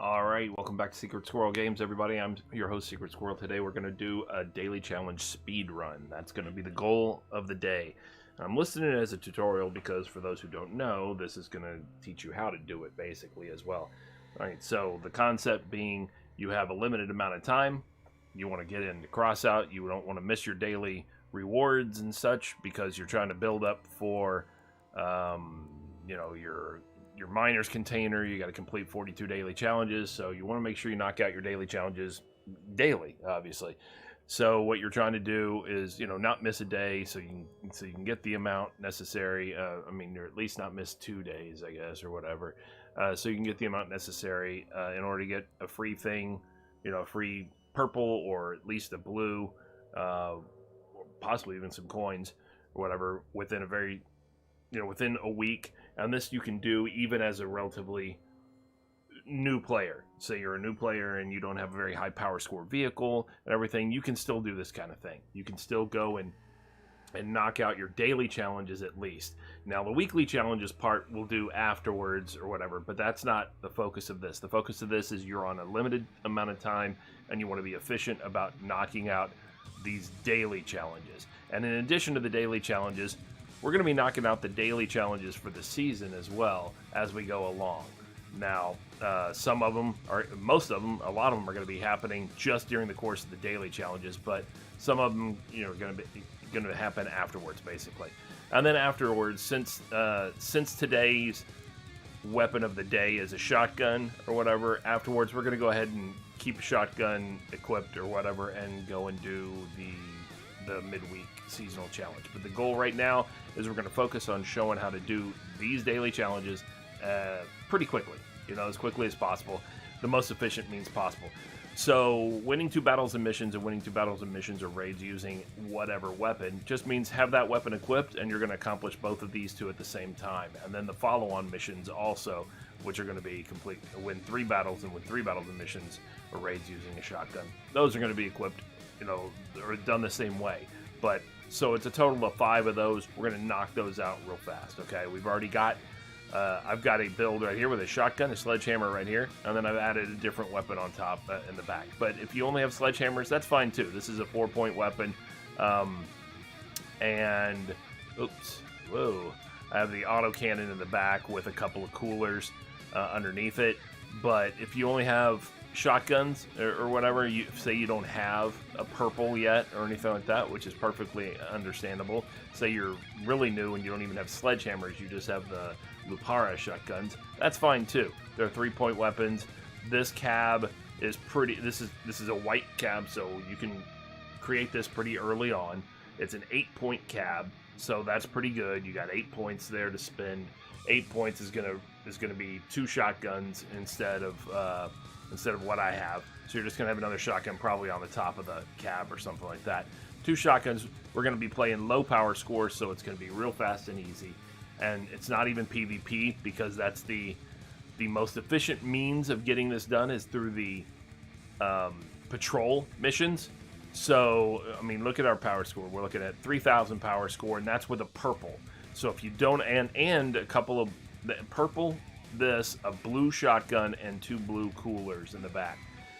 All right, welcome back to Secret Squirrel Games, everybody. I'm your host, Secret Squirrel. Today we're going to do a daily challenge speed run. That's going to be the goal of the day. I'm listing it as a tutorial because for those who don't know, this is going to teach you how to do it basically as well. All right, so the concept being you have a limited amount of time. You want to get in the cross out. You don't want to miss your daily rewards and such because you're trying to build up for, your miners container. You got to complete 42 daily challenges, so you want to make sure you knock out your daily challenges daily, obviously. So what you're trying to do is, not miss a day, so you can get the amount necessary. Or at least not miss 2 days, I guess, or whatever. So you can get the amount necessary in order to get a free thing, a free purple or at least a blue, or possibly even some coins or whatever within within a week. And this you can do even as a relatively new player. Say you're a new player and you don't have a very high power score vehicle and everything, you can still do this kind of thing. You can still go and knock out your daily challenges at least. Now the weekly challenges part we'll do afterwards or whatever, but that's not the focus of this. The focus of this is you're on a limited amount of time and you want to be efficient about knocking out these daily challenges. And in addition to the daily challenges, we're going to be knocking out the daily challenges for the season as well as we go along. Now, some of them most of them, a lot of them are going to be happening just during the course of the daily challenges, but some of them, are going to happen afterwards, basically. And then afterwards, since today's weapon of the day is a shotgun or whatever, afterwards we're going to go ahead and keep a shotgun equipped or whatever and go and do the midweek seasonal challenge. But the goal right now is we're going to focus on showing how to do these daily challenges pretty quickly, as quickly as possible. The most efficient means possible. So winning 2 battles and missions or raids using whatever weapon just means have that weapon equipped, and you're going to accomplish both of these 2 at the same time. And then the follow-on missions also, which are going to be win 3 battles and win 3 battles and missions or raids using a shotgun. Those are going to be equipped, or done the same way. But so it's a total of 5 of those. We're going to knock those out real fast. Okay, we've already got I've got a build right here with a shotgun, a sledgehammer right here, and then I've added a different weapon on top in the back. But if you only have sledgehammers, that's fine too. This is a 4-point weapon. And oops, whoa, I have the autocannon in the back with a couple of coolers underneath it. But if you only have shotguns or whatever, you say you don't have a purple yet or anything like that, which is perfectly understandable. Say you're really new and you don't even have sledgehammers, you just have the Lupara shotguns, that's fine too. They're 3-point weapons. This cab is pretty, this is a white cab, so you can create this pretty early on. It's an 8-point cab, so that's pretty good. You got 8 points there to spend. 8 points is gonna be 2 shotguns instead of what I have. So you're just gonna have another shotgun probably on the top of the cab or something like that. 2 shotguns. We're gonna be playing low power scores, so it's gonna be real fast and easy. And it's not even PvP because that's the most efficient means of getting this done is through the patrol missions. So look at our power score. We're looking at 3,000 power score, and that's with a purple. So if you don't, and a couple of the purple, a blue shotgun, and 2 blue coolers in the back.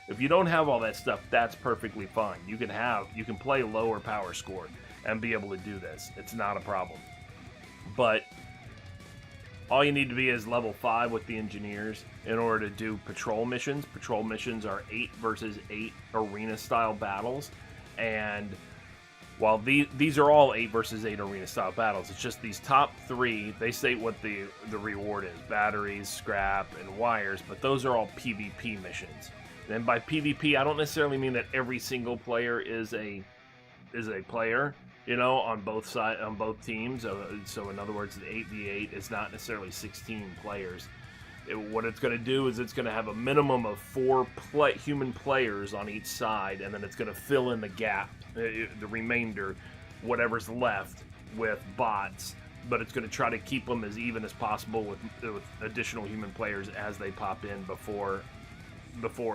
If you don't have all that stuff, that's perfectly fine. You can play lower power score and be able to do this. It's not a problem. But all you need to be is level 5 with the engineers in order to do patrol missions. Patrol missions are 8 versus 8 arena style battles, and while these are all 8 versus 8 arena style battles, it's just these top 3, they state what the reward is: batteries, scrap, and wires, but those are all PvP missions. And by PvP, I don't necessarily mean that every single player is a player, on both teams. So in other words, the 8v8 is not necessarily 16 players. What it's going to do is it's going to have a minimum of 4 human players on each side, and then it's going to fill in the gap, the remainder, whatever's left, with bots. But it's going to try to keep them as even as possible with additional human players as they pop in before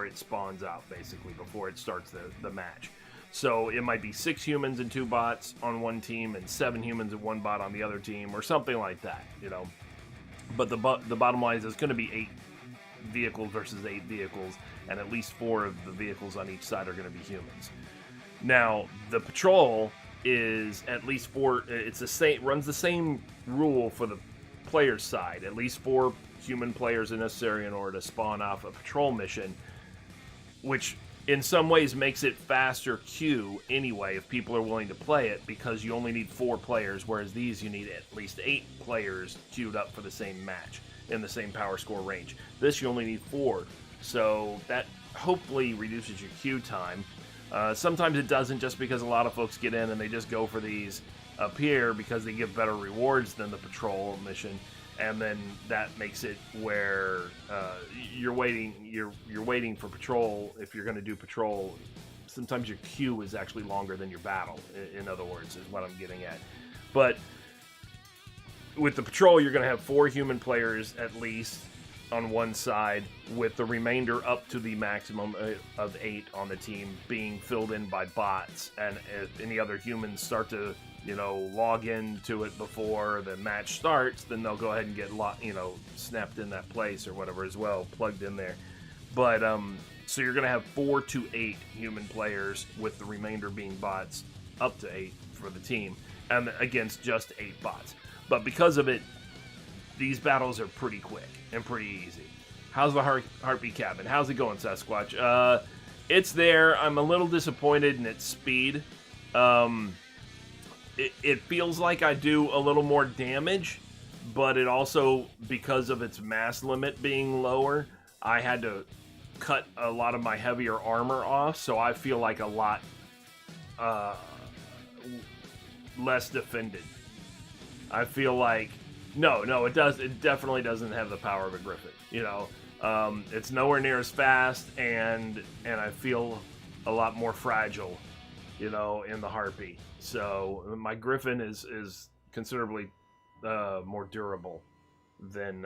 it spawns out, basically, before it starts the match. So it might be 6 humans and 2 bots on one team and 7 humans and 1 bot on the other team, or something like that, But the bottom line is it's going to be vehicles versus 8 vehicles, and at least 4 of the vehicles on each side are going to be humans. Now, the patrol is at least 4. It's the same. Runs the same rule for the player's side. At least 4 human players are necessary in order to spawn off a patrol mission, which in some ways makes it faster queue anyway if people are willing to play it, because you only need 4 players, whereas these you need at least 8 players queued up for the same match in the same power score range. This you only need 4, so that hopefully reduces your queue time. Sometimes it doesn't, just because a lot of folks get in and they just go for these up here because they give better rewards than the patrol mission, and then that makes it where you're waiting for patrol. If you're going to do patrol, sometimes your queue is actually longer than your battle. In other words, is what I'm getting at. But with the patrol, you're going to have 4 human players at least on one side, with the remainder up to the maximum of 8 on the team being filled in by bots. And if any other humans start to log into it before the match starts, then they'll go ahead and get snapped in that place or whatever as well, plugged in there. But so you're going to have 4 to 8 human players, with the remainder being bots, up to 8 for the team, and against just 8 bots. But because of it, these battles are pretty quick and pretty easy. How's the Heartbeat Cabin? How's it going, Sasquatch? It's there. I'm a little disappointed in its speed. It feels like I do a little more damage, but it also, because of its mass limit being lower, I had to cut a lot of my heavier armor off, so I feel like a lot less defended. I feel like no, it does. It definitely doesn't have the power of a Griffin. It's nowhere near as fast, and I feel a lot more fragile, in the Heartbeat. So my Griffin is considerably more durable than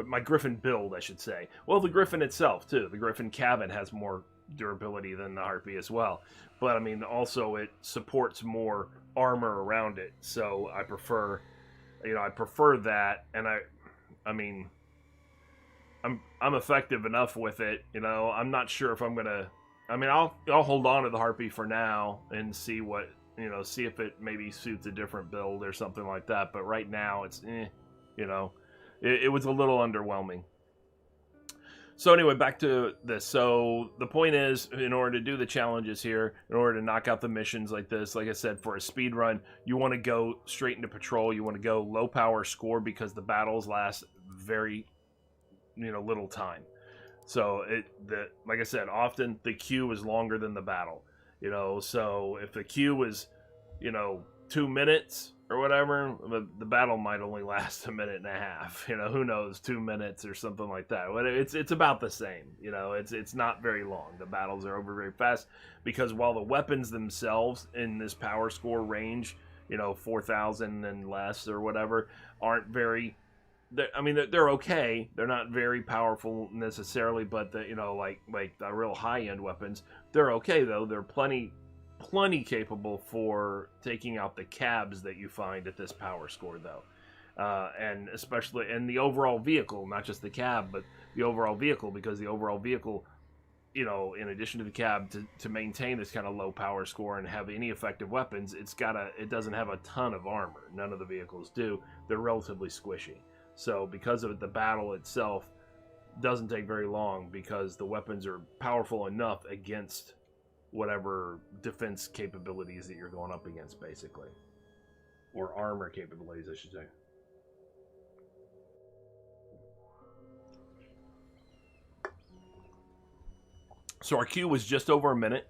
my Griffin build, I should say. Well, the Griffin itself too. The Griffin cabin has more durability than the Heartbeat as well. But I mean, also it supports more armor around it. So I prefer that, and I mean, I'm effective enough with it. I'm not sure if I'm gonna. I mean, I'll hold on to the Heartbeat for now and see what see if it maybe suits a different build or something like that. But right now, it's it was a little underwhelming. So anyway, back to this. So the point is, in order to do the challenges here, in order to knock out the missions like this, like I said, for a speed run, you want to go straight into patrol. You want to go low power score, because the battles last very, little time. So like I said, often the queue is longer than the battle. So if the queue is, 2 minutes or whatever, the battle might only last a minute and a half. Who knows, 2 minutes or something like that. But it's about the same. It's not very long. The battles are over very fast, because while the weapons themselves in this power score range, 4,000 and less or whatever, aren't very. They're okay. They're not very powerful necessarily, but like the real high end weapons, they're okay though. They're plenty capable for taking out the cabs that you find at this power score though, and especially in the overall vehicle, not just the cab, but the overall vehicle, because the overall vehicle, in addition to the cab, to maintain this kind of low power score and have any effective weapons, it doesn't have a ton of armor. None of the vehicles do. They're relatively squishy. So because of it, the battle itself doesn't take very long, because the weapons are powerful enough against whatever defense capabilities that you're going up against, basically. Or armor capabilities, I should say. So our queue was just over a minute.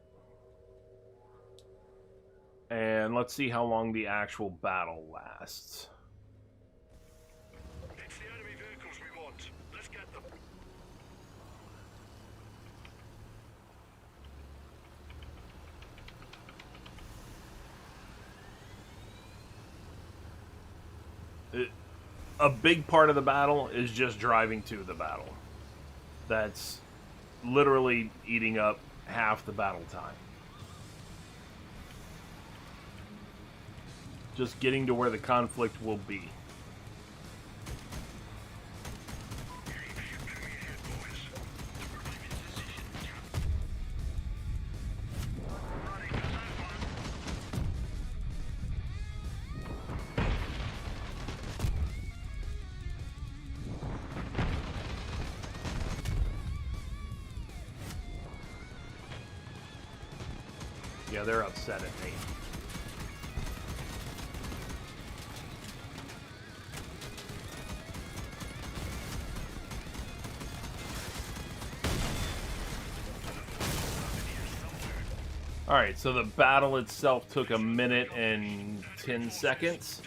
And let's see how long the actual battle lasts. A big part of the battle is just driving to the battle. That's literally eating up half the battle time. Just getting to where the conflict will be. Yeah, they're upset at me. Alright, so the battle itself took 1 minute and 10 seconds.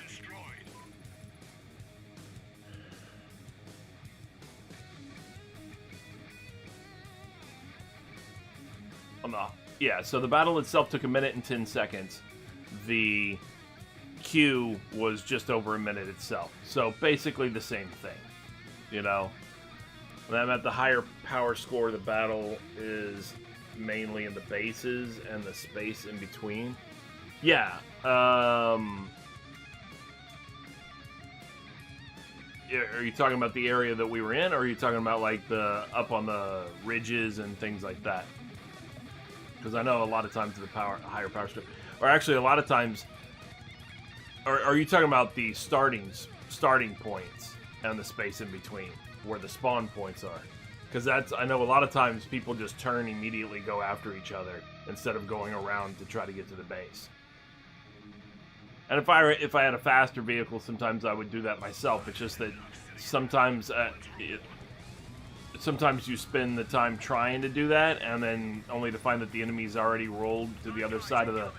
Yeah, so the battle itself took 1 minute and 10 seconds. The queue was just over 1 minute itself. So basically the same thing, you know? When I'm at the higher power score, the battle is mainly in the bases and the space in between. Yeah, are you talking about the area that we were in, or are you talking about like the up on the ridges and things like that? Because I know a lot of times the higher power score, or actually a lot of times, are you talking about the starting points and the space in between where the spawn points are? Because I know a lot of times people just turn immediately, go after each other instead of going around to try to get to the base. And if I had a faster vehicle, sometimes I would do that myself. It's just that sometimes sometimes you spend the time trying to do that, and then only to find that the enemy's already rolled to the other side of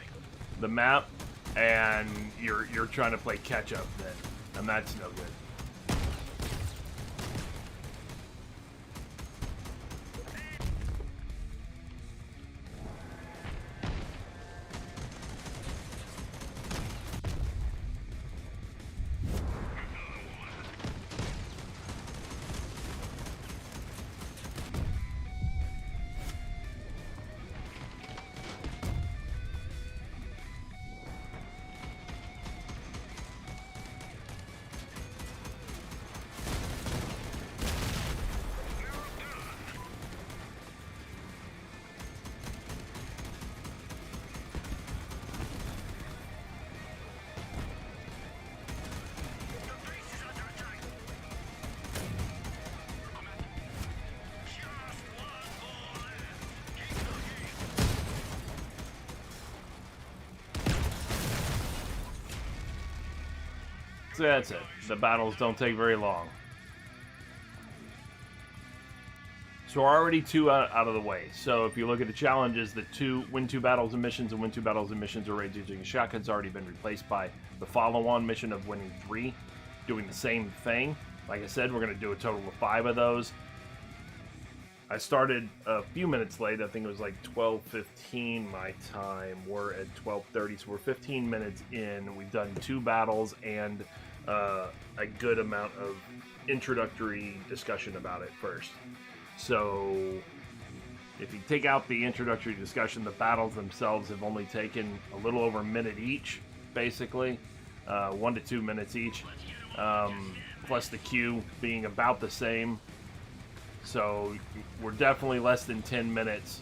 the map, and you're trying to play catch up then, and that's no good. So that's it. The battles don't take very long. So we're already 2 out of the way. So if you look at the challenges, the win 2 battles and missions and win 2 battles and missions are raid using a shotgun's already been replaced by the follow-on mission of winning 3, doing the same thing. Like I said, we're going to do a total of 5 of those. I started a few minutes late. I think it was like 12:15 my time. We're at 12:30, so we're 15 minutes in. We've done 2 battles and a good amount of introductory discussion about it first. So if you take out the introductory discussion, the battles themselves have only taken a little over a minute each, basically. 1 to 2 minutes each, plus the queue being about the same. So we're definitely less than 10 minutes,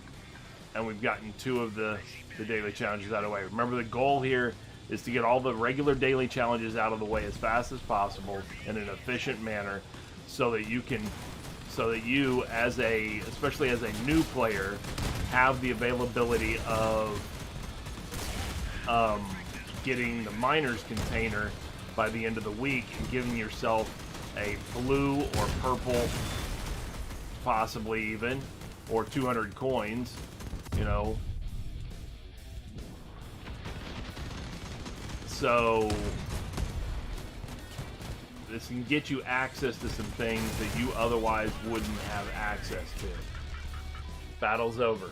and we've gotten 2 of the daily challenges out of the way. Remember, the goal here is to get all the regular daily challenges out of the way as fast as possible in an efficient manner, so that you especially as a new player, have the availability of getting the miner's container by the end of the week and giving yourself a blue or purple, possibly even, or 200 coins, you know. So this can get you access to some things that you otherwise wouldn't have access to. Battle's over.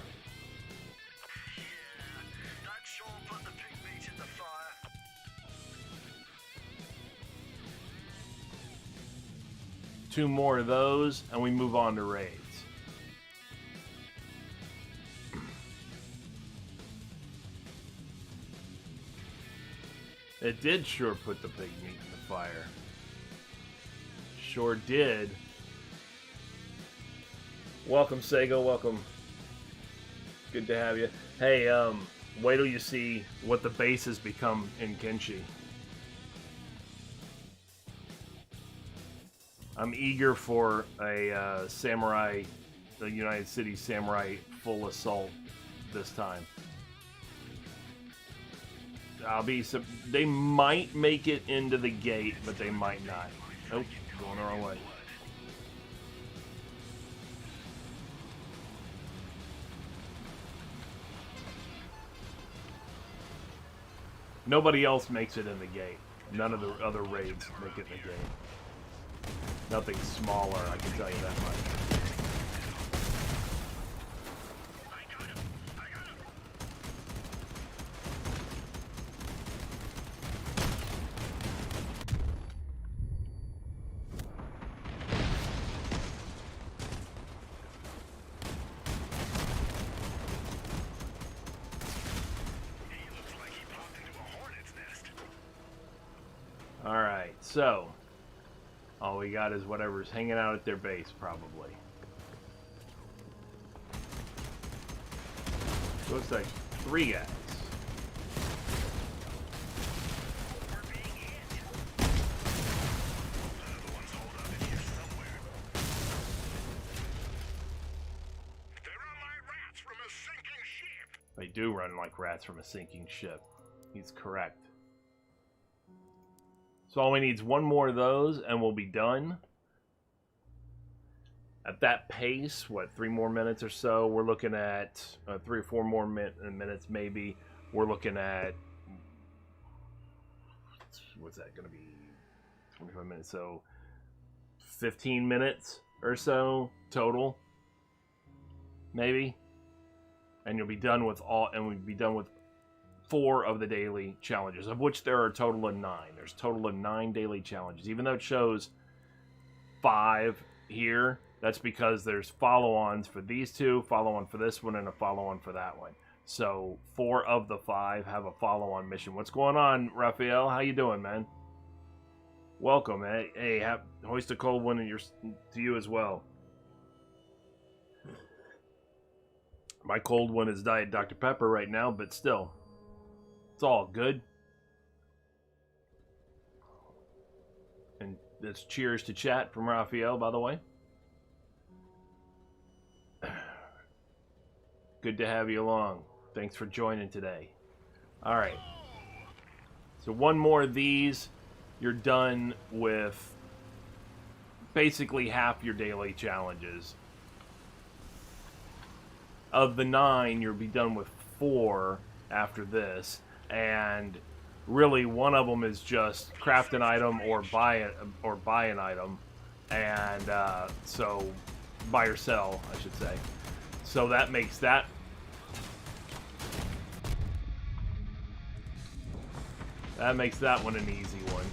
Two more of those, and we move on to raids. It did sure put the pig meat in the fire. Sure did. Welcome, Sego. Welcome. Good to have you. Hey, wait till you see what the base has become in Kenshi. I'm eager for a samurai, the United Cities samurai full assault this time. They might make it into the gate, but they might not. Oh, going the wrong way. Nobody else makes it in the gate. None of the other raids make it in the gate. Nothing smaller, I can tell you that much. Alright, so all we got is whatever's hanging out at their base, probably. Looks like 3 guys. They do run like rats from a sinking ship. He's correct. So all we need is 1 more of those, and we'll be done. At that pace, what, 3 more minutes or so? We're looking at 3 or 4 more minutes, maybe. We're looking at, what's that going to be? 25 minutes, so 15 minutes or so total, maybe. And you'll be done with we'll be done with 4 of the daily challenges, of which there are a total of 9. There's a total of 9 daily challenges. Even though it shows 5 here, that's because there's follow-ons for these 2, follow-on for this one, and a follow-on for that one. So 4 of the 5 have a follow-on mission. What's going on, Raphael? How you doing, man? Welcome. Hey, hoist a cold one to you as well. My cold one is Diet Dr. Pepper right now, but still. It's all good. And that's cheers to chat from Raphael, by the way. Good to have you along. Thanks for joining today. All right. So 1 more of these. You're done with basically half your daily challenges. Of the 9, you'll be done with 4 after this. And really, one of them is just craft an item or buy an item, and so buy or sell, I should say. So that makes that one an easy one.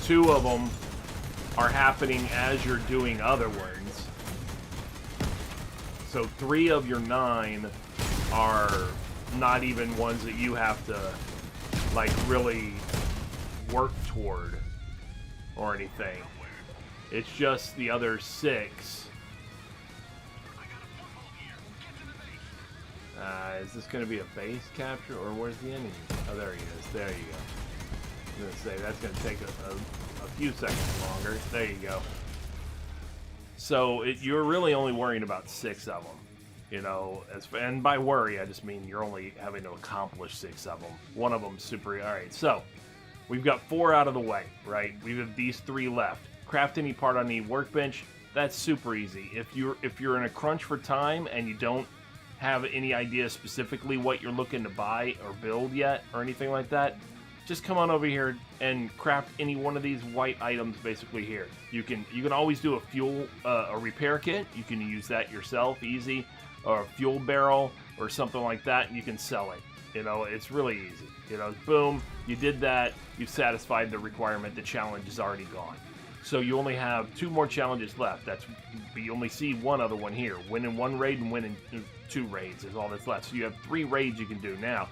Two of them are happening as you're doing other ones. So 3 of your 9 are not even ones that you have to, like, really work toward or anything. It's just the other 6. Is this going to be a base capture, or where's the enemy? Oh, there he is. There you go. I'm going to say that's going to take a few seconds longer. There you go. So you're really only worrying about 6 of them, you know. And by worry, I just mean you're only having to accomplish 6 of them. One of them's super. All right, so we've got 4 out of the way, right? We have these 3 left. Craft any part on the workbench. That's super easy. If you're in a crunch for time and you don't have any idea specifically what you're looking to buy or build yet or anything like that, just come on over here and craft any one of these white items basically here. You can always do a repair kit. You can use that yourself, easy, or a fuel barrel or something like that, and you can sell it. You know, it's really easy. You know, boom, you did that, you've satisfied the requirement, the challenge is already gone. So you only have 2 more challenges left. You only see 1 other one here. Win in 1 raid and win in 2 raids is all that's left. So you have 3 raids you can do now.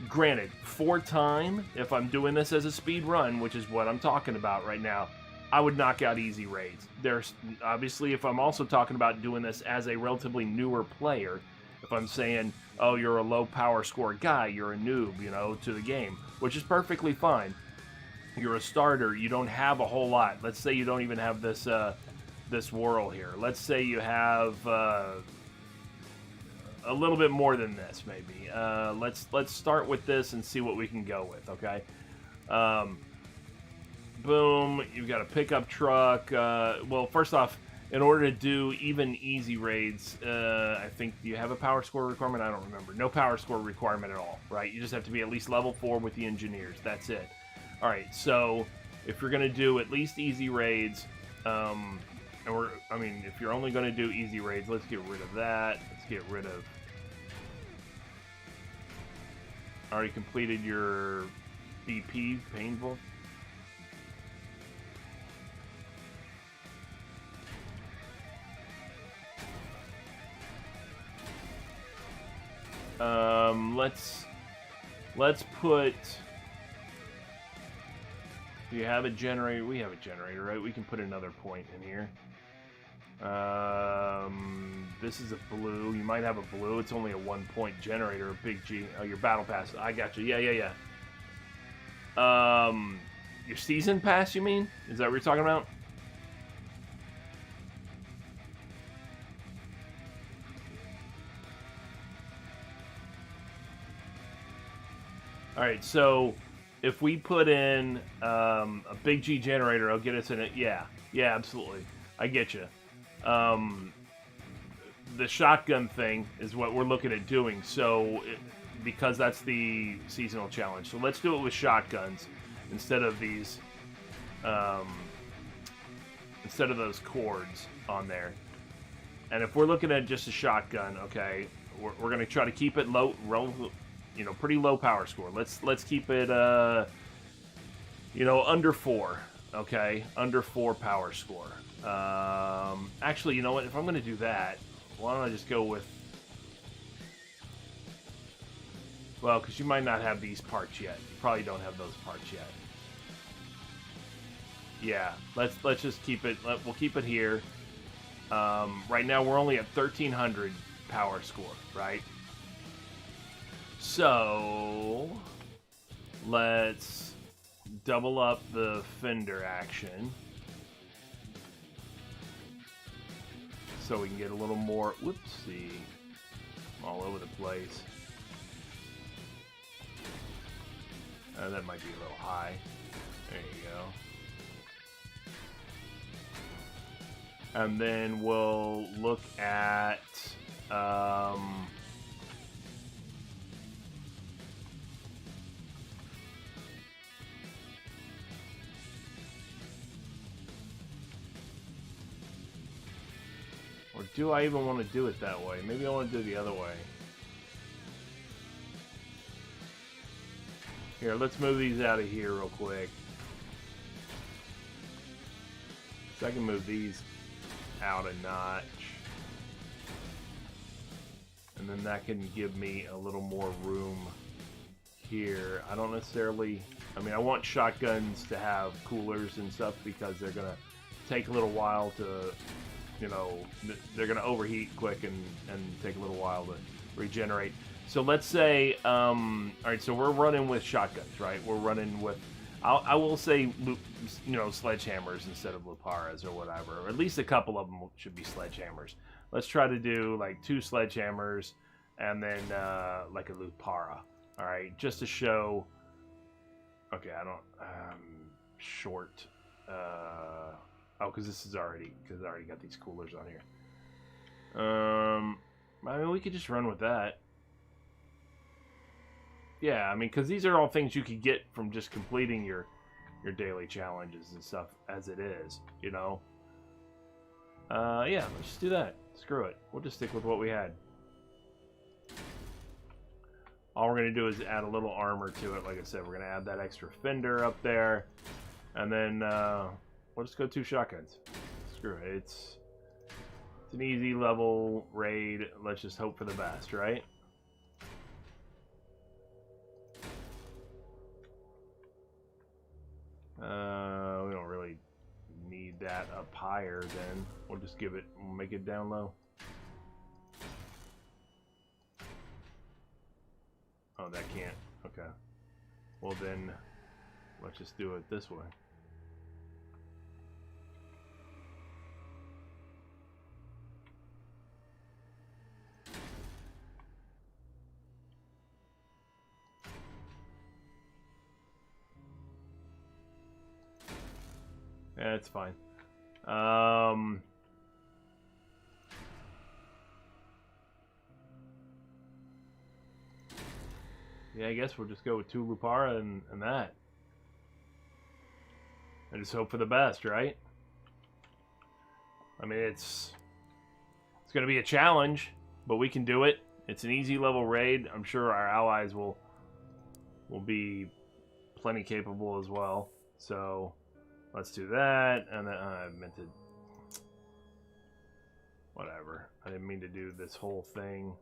Granted, for time, if I'm doing this as a speed run, which is what I'm talking about right now, I would knock out easy raids. There's obviously, if I'm also talking about doing this as a relatively newer player, if I'm saying, oh, you're a low power score guy, you're a noob, you know, to the game, which is perfectly fine. You're a starter, you don't have a whole lot. Let's say you don't even have this this whirl here. Let's say you have a little bit more than this, maybe. Let's start with this and see what we can go with. Okay. Boom. You've got a pickup truck. Well, first off, in order to do even easy raids, I think, do you have a power score requirement? I don't remember. No power score requirement at all, right? You just have to be at least level 4 with the engineers. That's it. All right, so if you're going to do at least easy raids, if you're only going to do easy raids, let's get rid of that. Let's get rid of... Already completed your BP, painful. Let's put... Do you have a generator? We have a generator, right? We can put another point in here. This is a blue. You might have a blue. It's only a 1-point generator, a big G. Oh, your battle pass. I got you. Yeah. Your season pass, you mean? Is that what you're talking about? Alright, so if we put in a big G generator, it'll get us in it. Yeah, absolutely. I get you. The shotgun thing is what we're looking at doing, because that's the seasonal challenge. So let's do it with shotguns instead of these, instead of those cords on there. And if we're looking at just a shotgun, okay, we're going to try to keep it low, pretty low power score. Let's keep it, under 4. Okay, under 4 power score. Actually, you know what? If I'm going to do that, why don't I just go with... Well, because you might not have these parts yet. You probably don't have those parts yet. Yeah, let's just keep it... We'll keep it here. Right now, we're only at 1,300 power score, right? So, let's double up the fender action so we can get a little more. Whoopsie, I'm all over the place. That might be a little high. There you go. And then we'll look at or do I even want to do it that way? Maybe I want to do it the other way. Here, let's move these out of here real quick. So I can move these out a notch. And then that can give me a little more room here. I don't necessarily... I mean, I want shotguns to have coolers and stuff because they're going to take a little while to... they're going to overheat quick and take a little while to regenerate. So let's say, all right, so we're running with shotguns, right? We're running with, I will say, sledgehammers instead of Luparas or whatever. Or at least a couple of them should be sledgehammers. Let's try to do like 2 sledgehammers and then like a Lupara. All right, just to show. Okay, I don't short. Oh, because this is already I already got these coolers on here. I mean, we could just run with that. Yeah, I mean, because these are all things you could get from just completing your daily challenges and stuff as it is, Yeah, let's just do that. Screw it. We'll just stick with what we had. All we're going to do is add a little armor to it. Like I said, we're going to add that extra fender up there. And then we'll just go 2 shotguns. Screw it. It's an easy level raid. Let's just hope for the best, right? We don't really need that up higher then. We'll just we'll make it down low. Oh, that can't. Okay. Well then, let's just do it this way. That's fine. Yeah, I guess we'll just go with 2 Lupara and that. And just hope for the best, right? I mean, it's going to be a challenge, but we can do it. It's an easy level raid. I'm sure our allies will be plenty capable as well. So let's do that. And then I meant to... Whatever. I didn't mean to do this whole thing.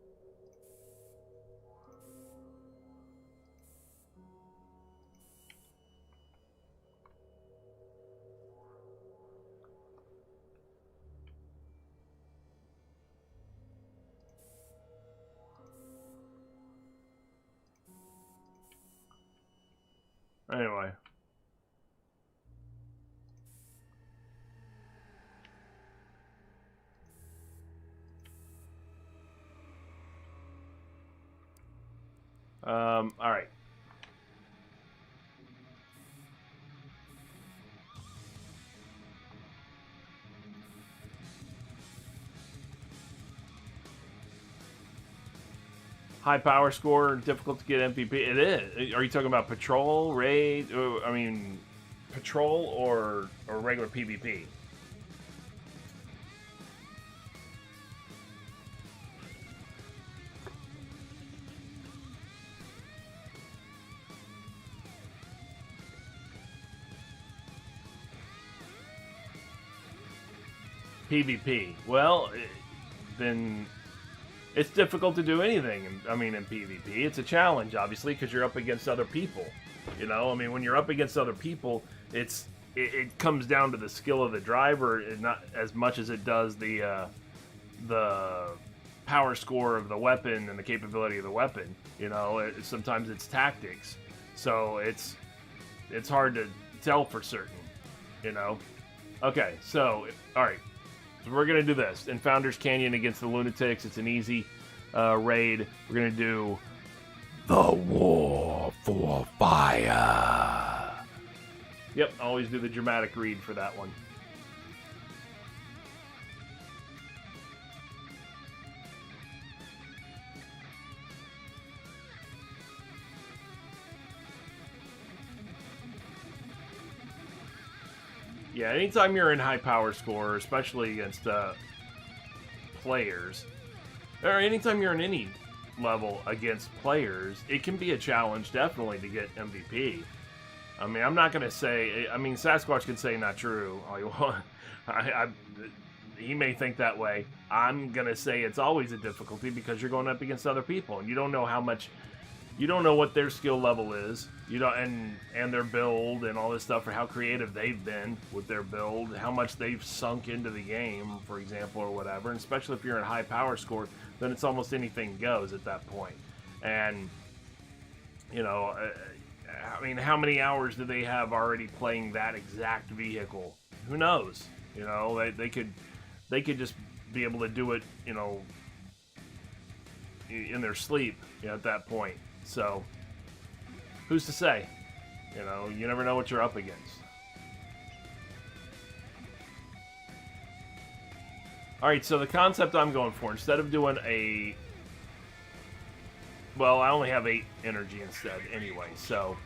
Anyway. All right. High power score, difficult to get MVP. It is. Are you talking about patrol, raid? I mean, patrol or regular PvP? PvP. Well, then it's difficult to do anything. I mean, in PvP, it's a challenge, obviously, because you're up against other people. You know, I mean, when you're up against other people, it comes down to the skill of the driver, not as much as it does the power score of the weapon and the capability of the weapon. You know, sometimes it's tactics, so it's hard to tell for certain. You know. Okay, so all right. So we're going to do this. In Founders Canyon against the Lunatics, it's an easy raid. We're going to do the War for Fire. Yep, always do the dramatic read for that one. Yeah, anytime you're in high power score, especially against players, or anytime you're in any level against players, it can be a challenge, definitely, to get MVP. I mean, I'm not going to say... I mean, Sasquatch can say not true all you want. He may think that way. I'm going to say it's always a difficulty because you're going up against other people, and you don't know how much... You don't know what their skill level is, you don't, and their build and all this stuff, or how creative they've been with their build, how much they've sunk into the game, for example, or whatever. And especially if you're in high power score, then it's almost anything goes at that point. And you know, I mean, how many hours do they have already playing that exact vehicle? Who knows? You know, they could just be able to do it, you know, in their sleep, you know, at that point. So, who's to say? You know, you never know what you're up against. Alright, so the concept I'm going for, instead of doing a... Well, I only have 8 energy instead anyway, so...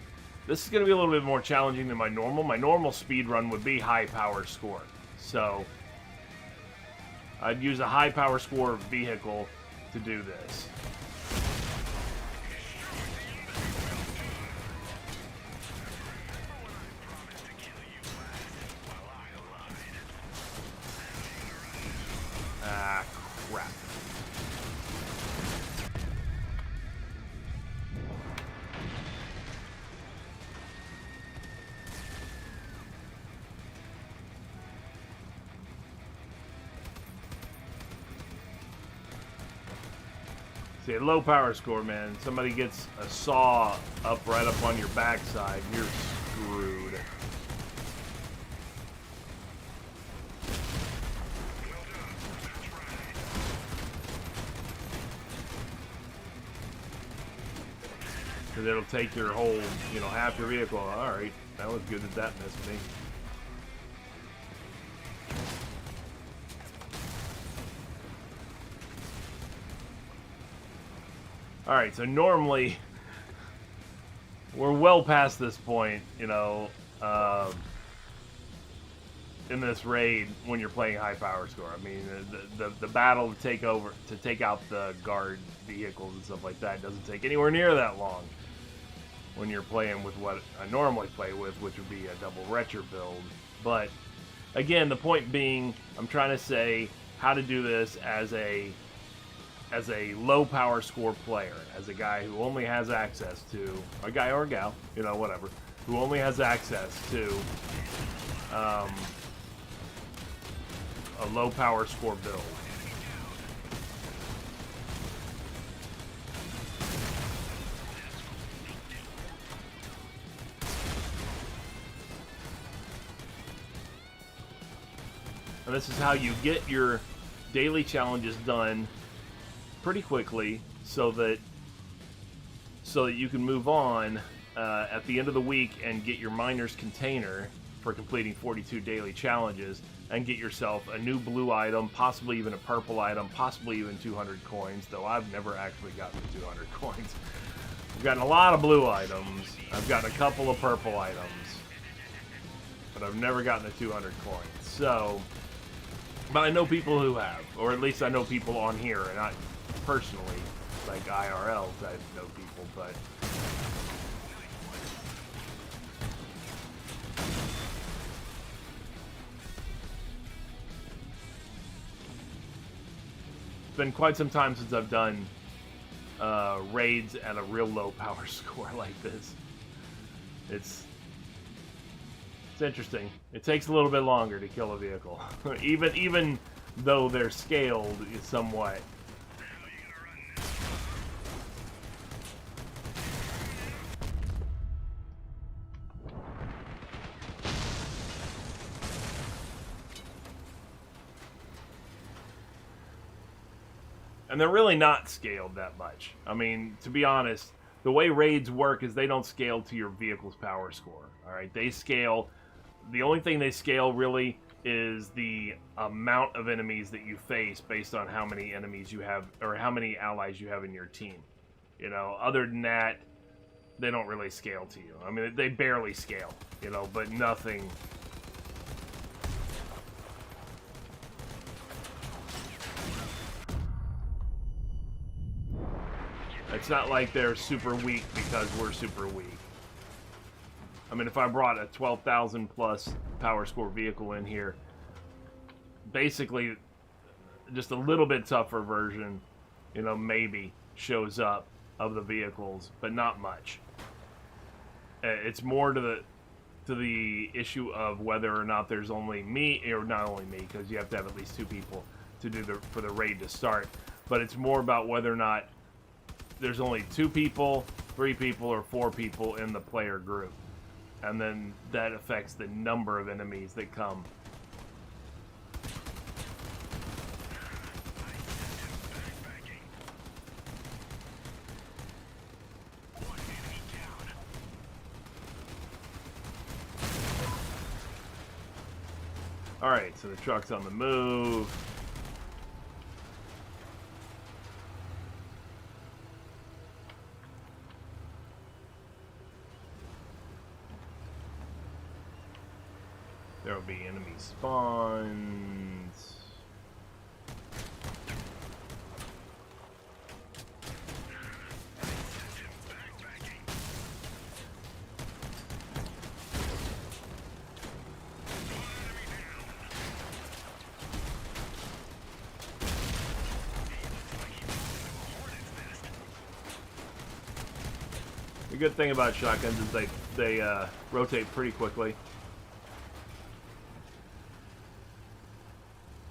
This is going to be a little bit more challenging than my normal. My normal speed run would be high power score. So, I'd use a high power score vehicle to do this. Ah, crap. See, a low power score, man. Somebody gets a saw right up on your backside, you're screwed. Because it'll take your whole, you know, half your vehicle. Alright, that was good that missed me. Alright, so normally we're well past this point, you know, in this raid when you're playing high power score. I mean, the battle to take out the guard vehicles and stuff like that doesn't take anywhere near that long when you're playing with what I normally play with, which would be a double retcher build. But again, the point being, I'm trying to say how to do this as a low power score player, as a guy who only has access to, a guy or a gal, you know, whatever, who only has access to a low power score build. And this is how you get your daily challenges done pretty quickly, so that you can move on at the end of the week and get your miner's container for completing 42 daily challenges, and get yourself a new blue item, possibly even a purple item, possibly even 200 coins, though I've never actually gotten 200 coins. I've gotten a lot of blue items, I've gotten a couple of purple items, but I've never gotten the 200 coins. So, but I know people who have, or at least I know people on here, and I personally, like IRL, I know people, but it's been quite some time since I've done raids at a real low power score like this. It's interesting. It takes a little bit longer to kill a vehicle, even though they're scaled somewhat. And they're really not scaled that much. I mean, to be honest, the way raids work is they don't scale to your vehicle's power score. Alright, they scale, the only thing they scale really is the amount of enemies that you face based on how many enemies you have, or how many allies you have in your team. You know, other than that, they don't really scale to you. I mean, they barely scale, you know, but nothing. It's not like they're super weak because we're super weak. I mean, if I brought a 12,000 plus power score vehicle in here, basically just a little bit tougher version, you know, maybe shows up of the vehicles, but not much. It's more to the issue of whether or not there's only me, or not only me, because you have to have at least 2 people to do for the raid to start, but it's more about whether or not there's only 2 people, 3 people, or 4 people in the player group. And then that affects the number of enemies that come. Alright, so the truck's on the move. There will be enemy spawns. The good thing about shotguns is they rotate pretty quickly.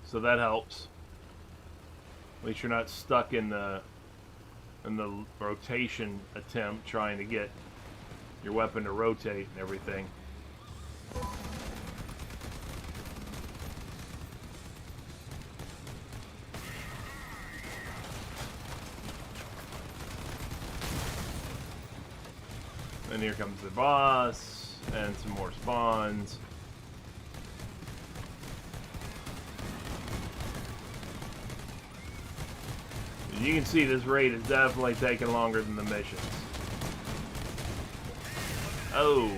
So that helps. At least you're not stuck in the rotation attempt trying to get your weapon to rotate and everything. And here comes the boss and some more spawns. As you can see, this raid is definitely taking longer than the missions. Oh.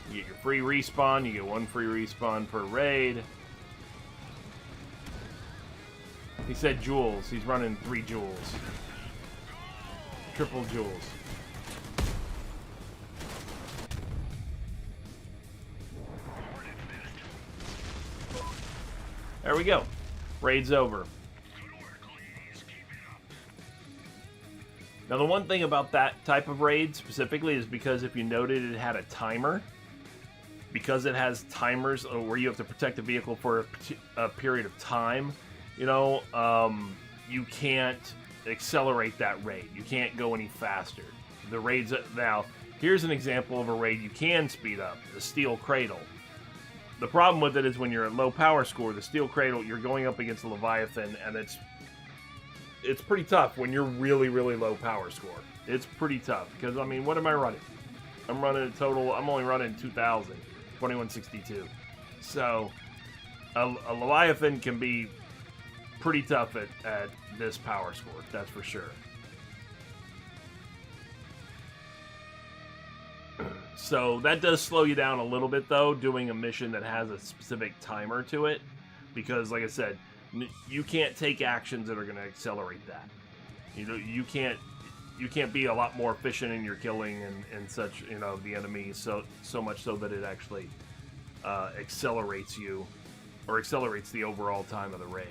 You get your free respawn. You get 1 free respawn per raid. He said jewels. He's running 3 jewels. Triple jewels. There we go. Raid's over. Now, the one thing about that type of raid specifically is because if you noted it had a timer, because it has timers where you have to protect the vehicle for a period of time, you know, you can't accelerate that raid. You can't go any faster. The raids now, here's an example of a raid you can speed up, the Steel Cradle. The problem with it is when you're at low power score, the Steel Cradle, you're going up against a Leviathan, and it's pretty tough when you're really, really low power score. It's pretty tough, because, I mean, what am I running? I'm running a total, I'm only running 2,000, 2162. So, a Leviathan can be pretty tough at this power score, that's for sure. So that does slow you down a little bit, though, doing a mission that has a specific timer to it, because, like I said, you can't take actions that are going to accelerate that. You know, you can't be a lot more efficient in your killing and such, you know, the enemy, so much so that it actually accelerates you, or accelerates the overall time of the raid.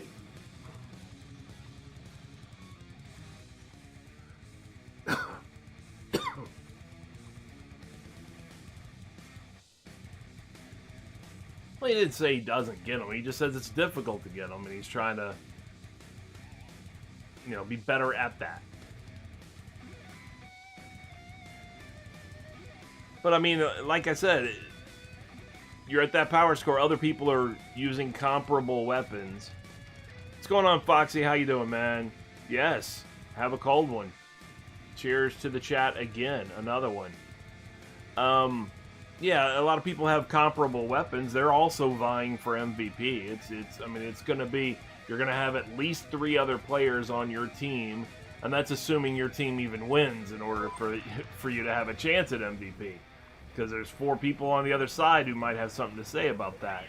Well, he didn't say he doesn't get them. He just says it's difficult to get them, and he's trying to, you know, be better at that. But, I mean, like I said, you're at that power score. Other people are using comparable weapons. What's going on, Foxy? How you doing, man? Yes, have a cold one. Cheers to the chat again. Another one. Yeah, a lot of people have comparable weapons. They're also vying for MVP. I mean, it's going to be, you're going to have at least 3 other players on your team, and that's assuming your team even wins in order for you to have a chance at MVP. Because there's 4 people on the other side who might have something to say about that.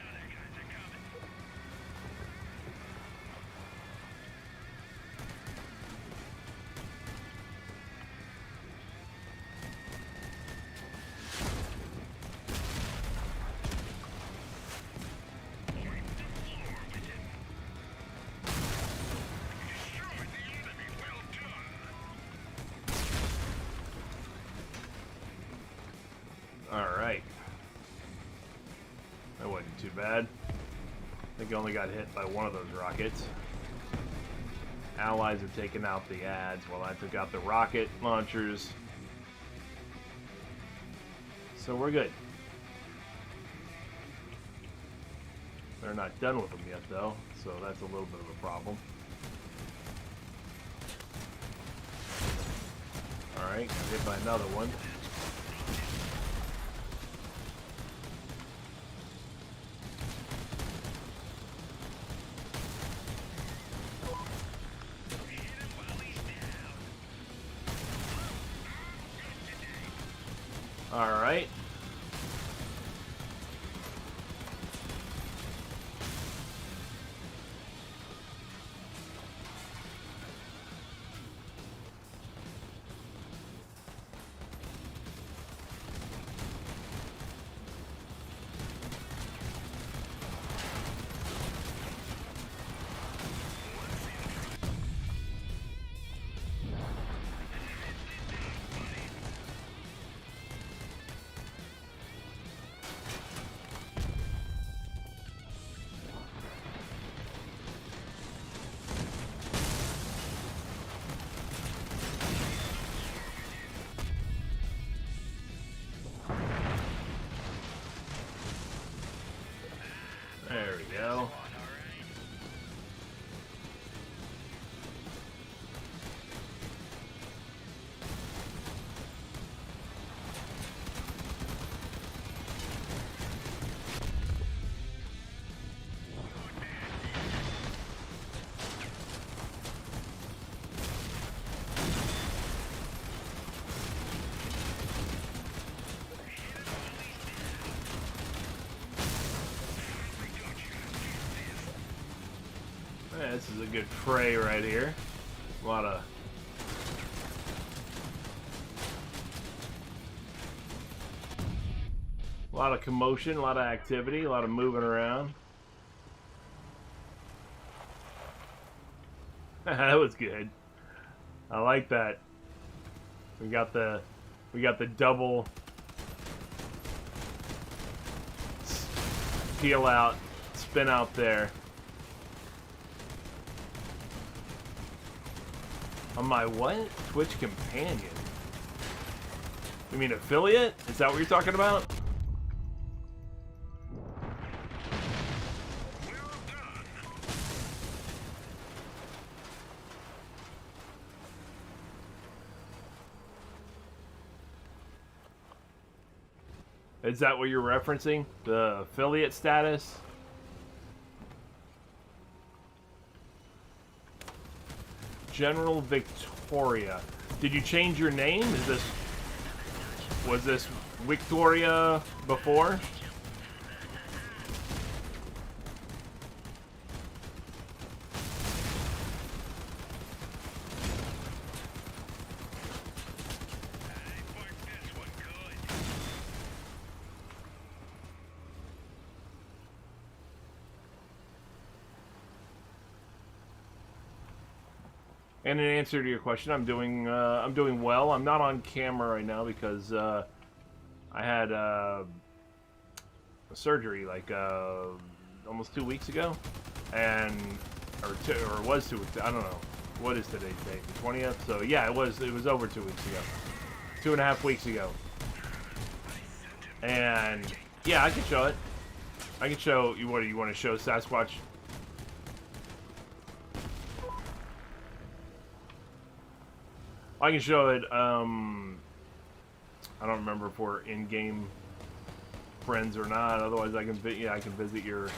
Alright. That wasn't too bad. I think I only got hit by one of those rockets. Allies are taking out the ads while I took out the rocket launchers. So we're good. They're not done with them yet, though, so that's a little bit of a problem. Alright, got hit by another one. Alright. Yeah, this is a good fray right here. A lot of commotion, a lot of activity, a lot of moving around. That was good. I like that. We got the double peel out, spin out there. On my what? Twitch companion. You mean affiliate? Is that what you're talking about? Is that what you're referencing? The affiliate status? General Victoria. Did you change your name? Was this Victoria before? And in answer to your question, I'm doing well. I'm not on camera right now because I had a surgery like almost 2 weeks ago, or it was 2 weeks. I don't know what is today's date, the 20th. So yeah, it was over 2 weeks ago, 2.5 weeks ago. And yeah, I can show it. I can show you. What do you want to show, Sasquatch? I can show it. I don't remember if we're in-game friends or not. Otherwise, I can visit your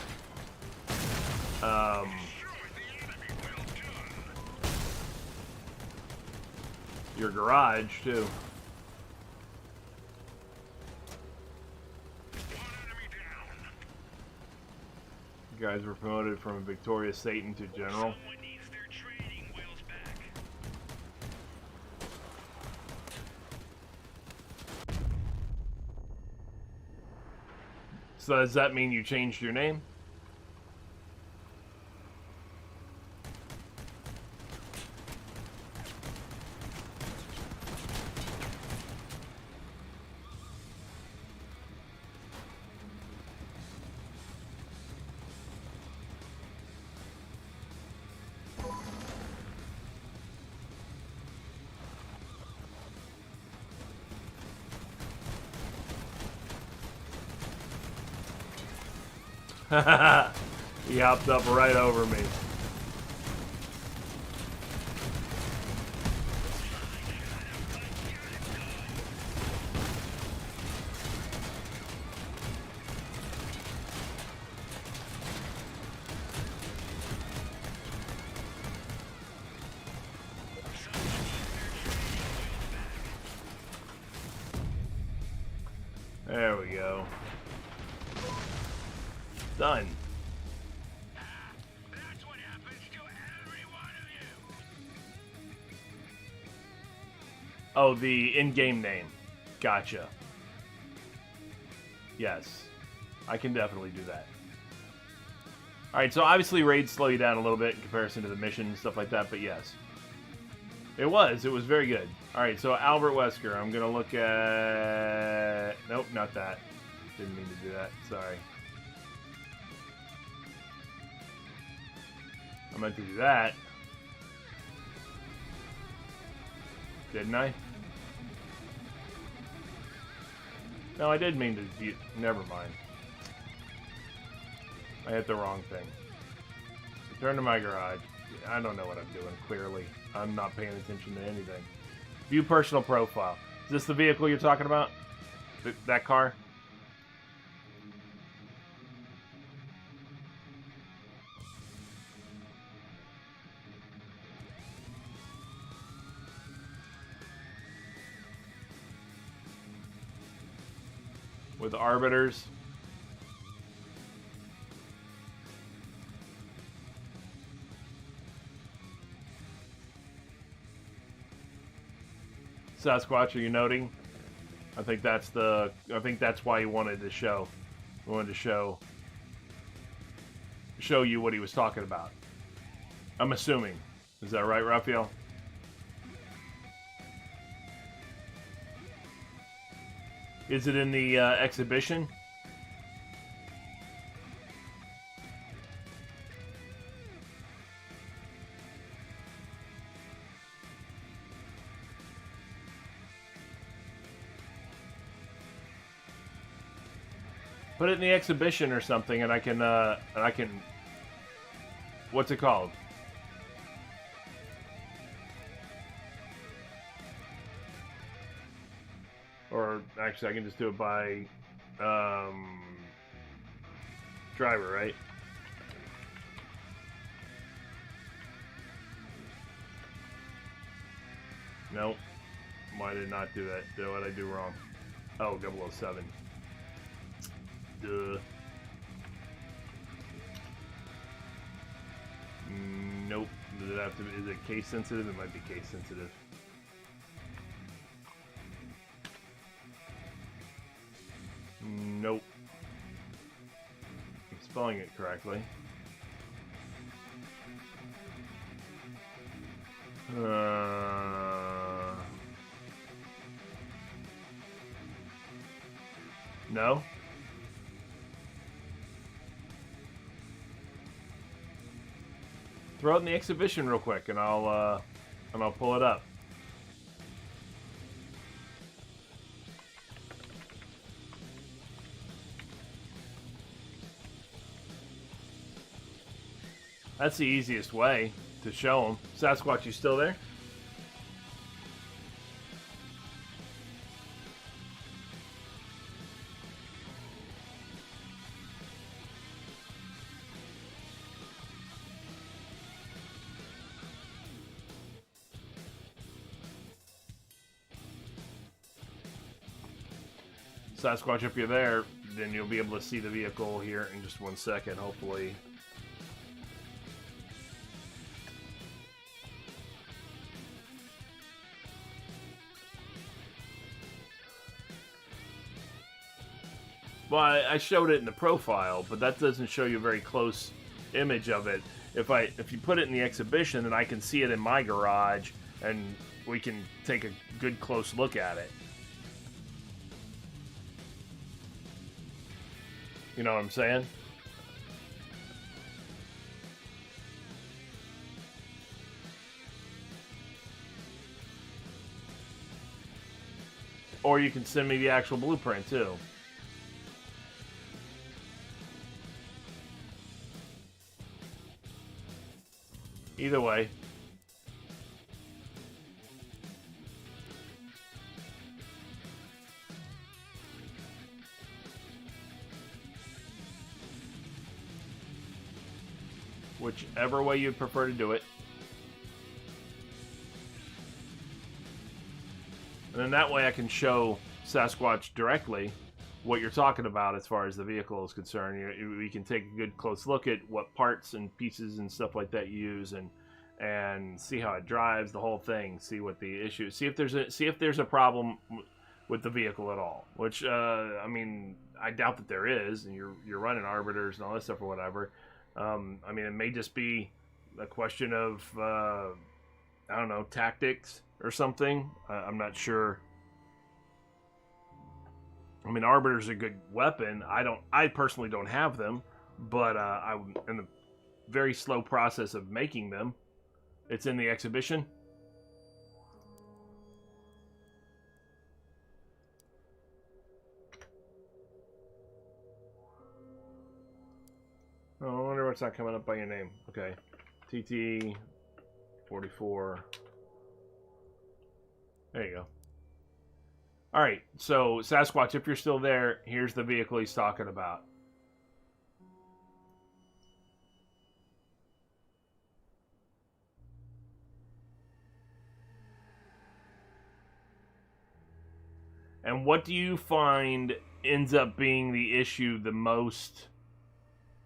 garage too. You guys were promoted from Victoria Satan to General. So does that mean you changed your name? He hopped up right over me. There we go. Done. That's what happens to every one of you. Oh, the in-game name. Gotcha. Yes. I can definitely do that. Alright, so obviously raids slow you down a little bit in comparison to the mission and stuff like that, but yes. It was very good. Alright, so Albert Wesker, I'm gonna look at... Nope, not that. Didn't mean to do that, sorry. I meant to do that. Didn't I? No, I did mean to do... Never mind. I hit the wrong thing. Return to my garage. I don't know what I'm doing, clearly. I'm not paying attention to anything. View personal profile. Is this the vehicle you're talking about? That car? With arbiters. Sasquatch, are you noting? I think that's why he wanted to show. He wanted to show you what he was talking about. I'm assuming. Is that right, Raphael? Is it in the exhibition? Put it in the exhibition or something, and I can, what's it called? Or, actually, I can just do it by, driver, right? Nope. Why did not do that? What did I do wrong? Oh, 007. Duh. Nope. Does it have to be, is it case sensitive? It might be case sensitive. Nope. I'm spelling it correctly. No? Throw it in the exhibition real quick, and I'll pull it up. That's the easiest way to show them. Sasquatch, you still there? Sasquatch, if you're there, then you'll be able to see the vehicle here in just 1 second, hopefully. Well, I showed it in the profile, but that doesn't show you a very close image of it. If you put it in the exhibition, then I can see it in my garage, and we can take a good close look at it. You know what I'm saying? Or you can send me the actual blueprint too. Either way. Whichever way you'd prefer to do it. And then that way I can show Sasquatch directly what you're talking about as far as the vehicle is concerned. We can take a good close look at what parts and pieces and stuff like that you use, and see how it drives, the whole thing. See what the issue. See if there's a problem with the vehicle at all. Which I mean, I doubt that there is. And you're running arbiters and all this stuff or whatever. I mean, it may just be a question of I don't know, tactics or something. I'm not sure. I mean, arbiter's a good weapon. I personally don't have them, but I'm in the very slow process of making them. It's in the exhibition. Oh, I wonder what's not coming up by your name. Okay, TT 44. There you go. All right, so Sasquatch, if you're still there, here's the vehicle he's talking about. And what do you find ends up being the issue the most,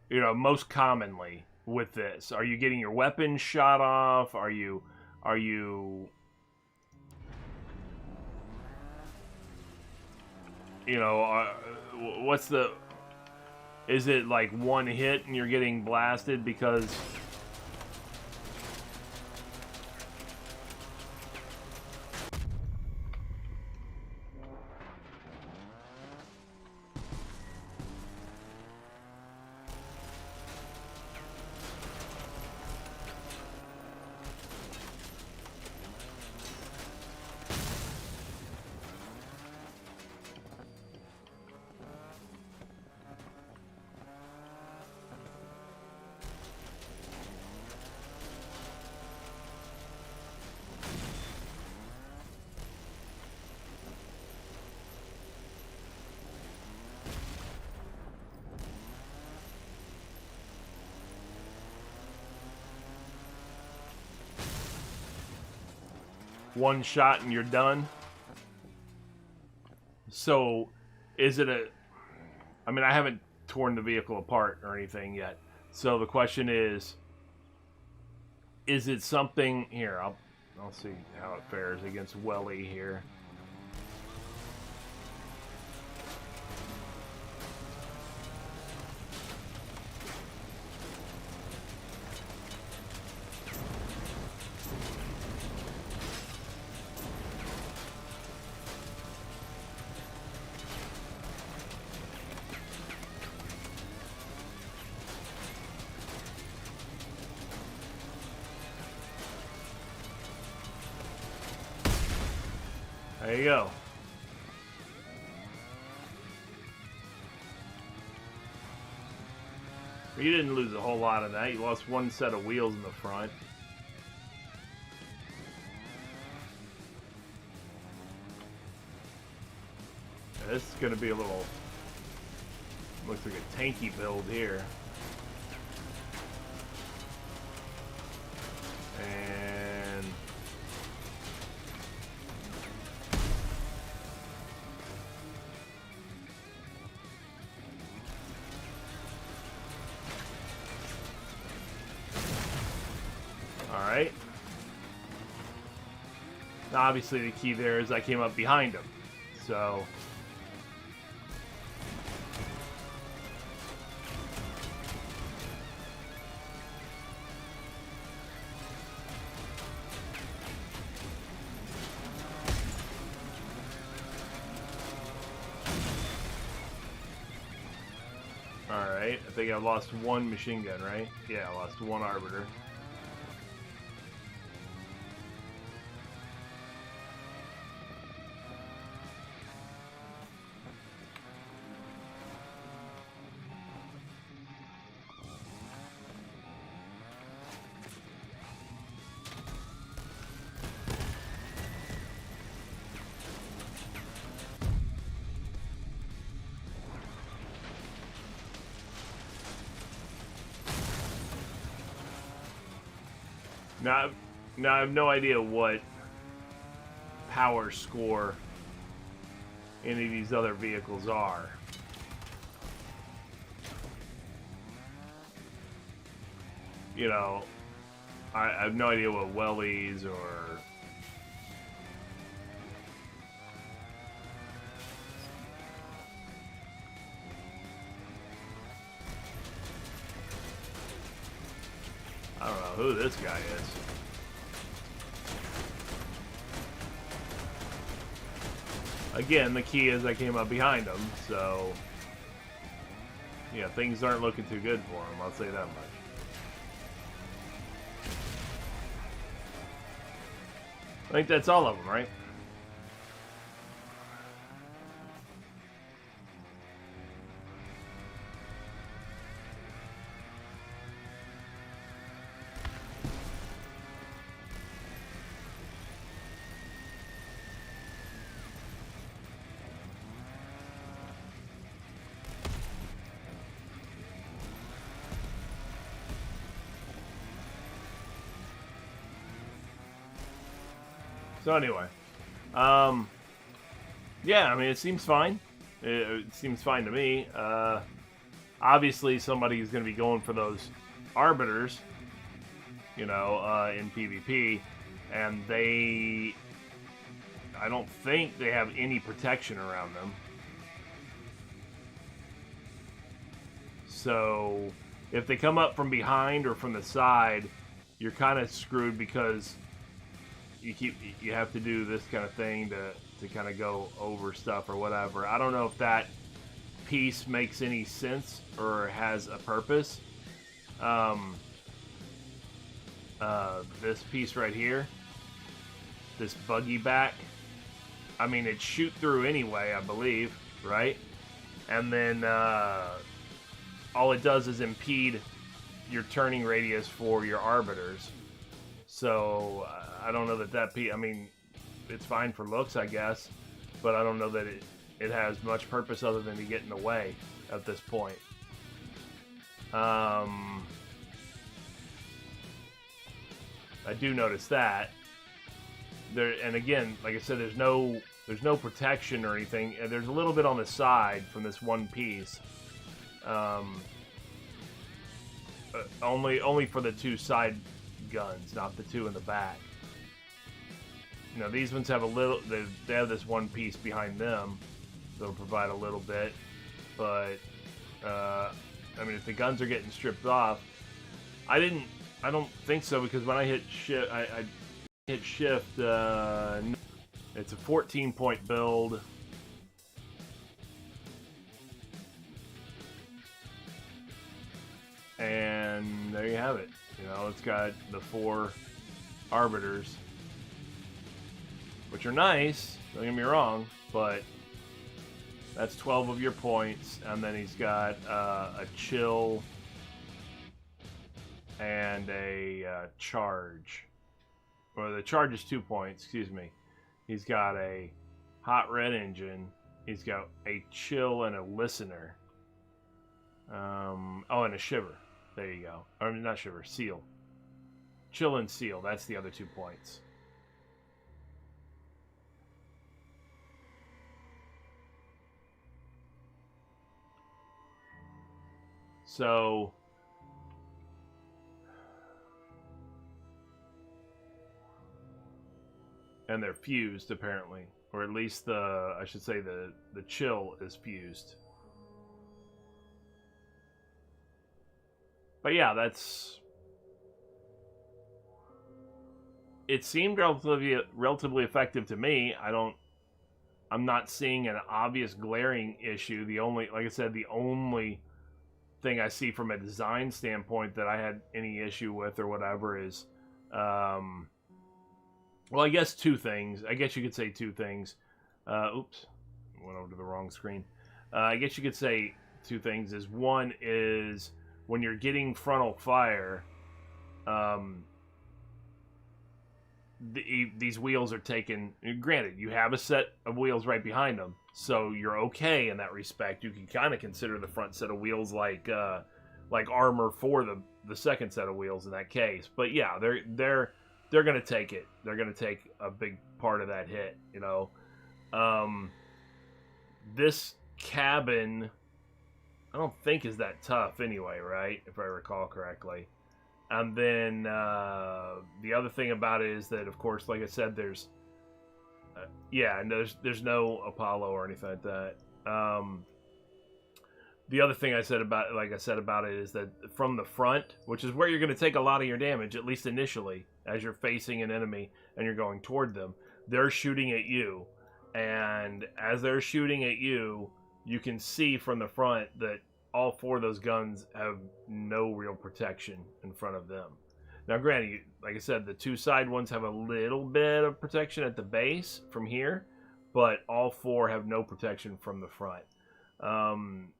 most commonly with this? Are you getting your weapons shot off? Are you You know, what's the... Is it like one hit and you're getting blasted because... One shot and you're done. So, is it a... I mean, I haven't torn the vehicle apart or anything yet. So the question is it something... Here, I'll see how it fares against Welly here. There you go. You didn't lose a whole lot of that. You lost one set of wheels in the front. Yeah, this is going to be a little... Looks like a tanky build here. And... Alright. Obviously the key there is I came up behind him. So... Alright, I think I lost one machine gun, right? Yeah, I lost one arbiter. Now I have no idea what power score any of these other vehicles are. You know, I have no idea what Wellies or... I don't know who this guy is. Again, the key is I came up behind him, so... Yeah, things aren't looking too good for him, I'll say that much. I think that's all of them, right? So anyway, yeah, I mean, it seems fine. It seems fine to me. Obviously, somebody's going to be going for those arbiters, you know, in PvP, and I don't think they have any protection around them. So if they come up from behind or from the side, you're kind of screwed because you have to do this kind of thing to kind of go over stuff or whatever. I don't know if that piece makes any sense or has a purpose. This piece right here, this buggy back, I mean, it shoot through anyway, I believe, right? And then all it does is impede your turning radius for your arbiters. So I don't know that piece, I mean, it's fine for looks, I guess, but I don't know that it has much purpose other than to get in the way at this point. I do notice that there, and again, like I said, there's no protection or anything. There's a little bit on the side from this one piece, only for the two side guns, not the two in the back. You know, these ones have a little. They have this one piece behind them that'll provide a little bit, but I mean, if the guns are getting stripped off, I don't think so, because when I hit shift, I hit shift. It's a 14-point build. And there you have it. You know, it's got the 4 arbiters, which are nice, don't get me wrong, but that's 12 of your points. And then he's got a chill and a charge. Well, the charge is 2 points, excuse me. He's got a hot red engine. He's got a chill and a listener. Oh, and a shiver. There you go. Or not shiver, seal. Chill and seal. That's the other 2 points. So and they're fused apparently, or at least I should say the chill is fused. But yeah, it seemed relatively effective to me. I'm not seeing an obvious glaring issue. The only, like I said, the only thing I see from a design standpoint that I had any issue with or whatever is, well, I guess 2 things. I guess you could say 2 things. Oops, went over to the wrong screen. I guess you could say 2 things. Is one is when you're getting frontal fire, these wheels are taken. Granted, you have a set of wheels right behind them, so you're okay in that respect. You can kind of consider the front set of wheels like armor for the second set of wheels in that case. But yeah, they're going to take it. They're going to take a big part of that hit, you know. This cabin, I don't think is that tough anyway, right? If I recall correctly. And then the other thing about it is that, of course, like I said, there's and there's no Apollo or anything like that. The other thing I said about it is that from the front, which is where you're going to take a lot of your damage, at least initially, as you're facing an enemy and you're going toward them, they're shooting at you. And as they're shooting at you, you can see from the front that all 4 of those guns have no real protection in front of them. Now, granted, like I said, the 2 side ones have a little bit of protection at the base from here, but all 4 have no protection from the front.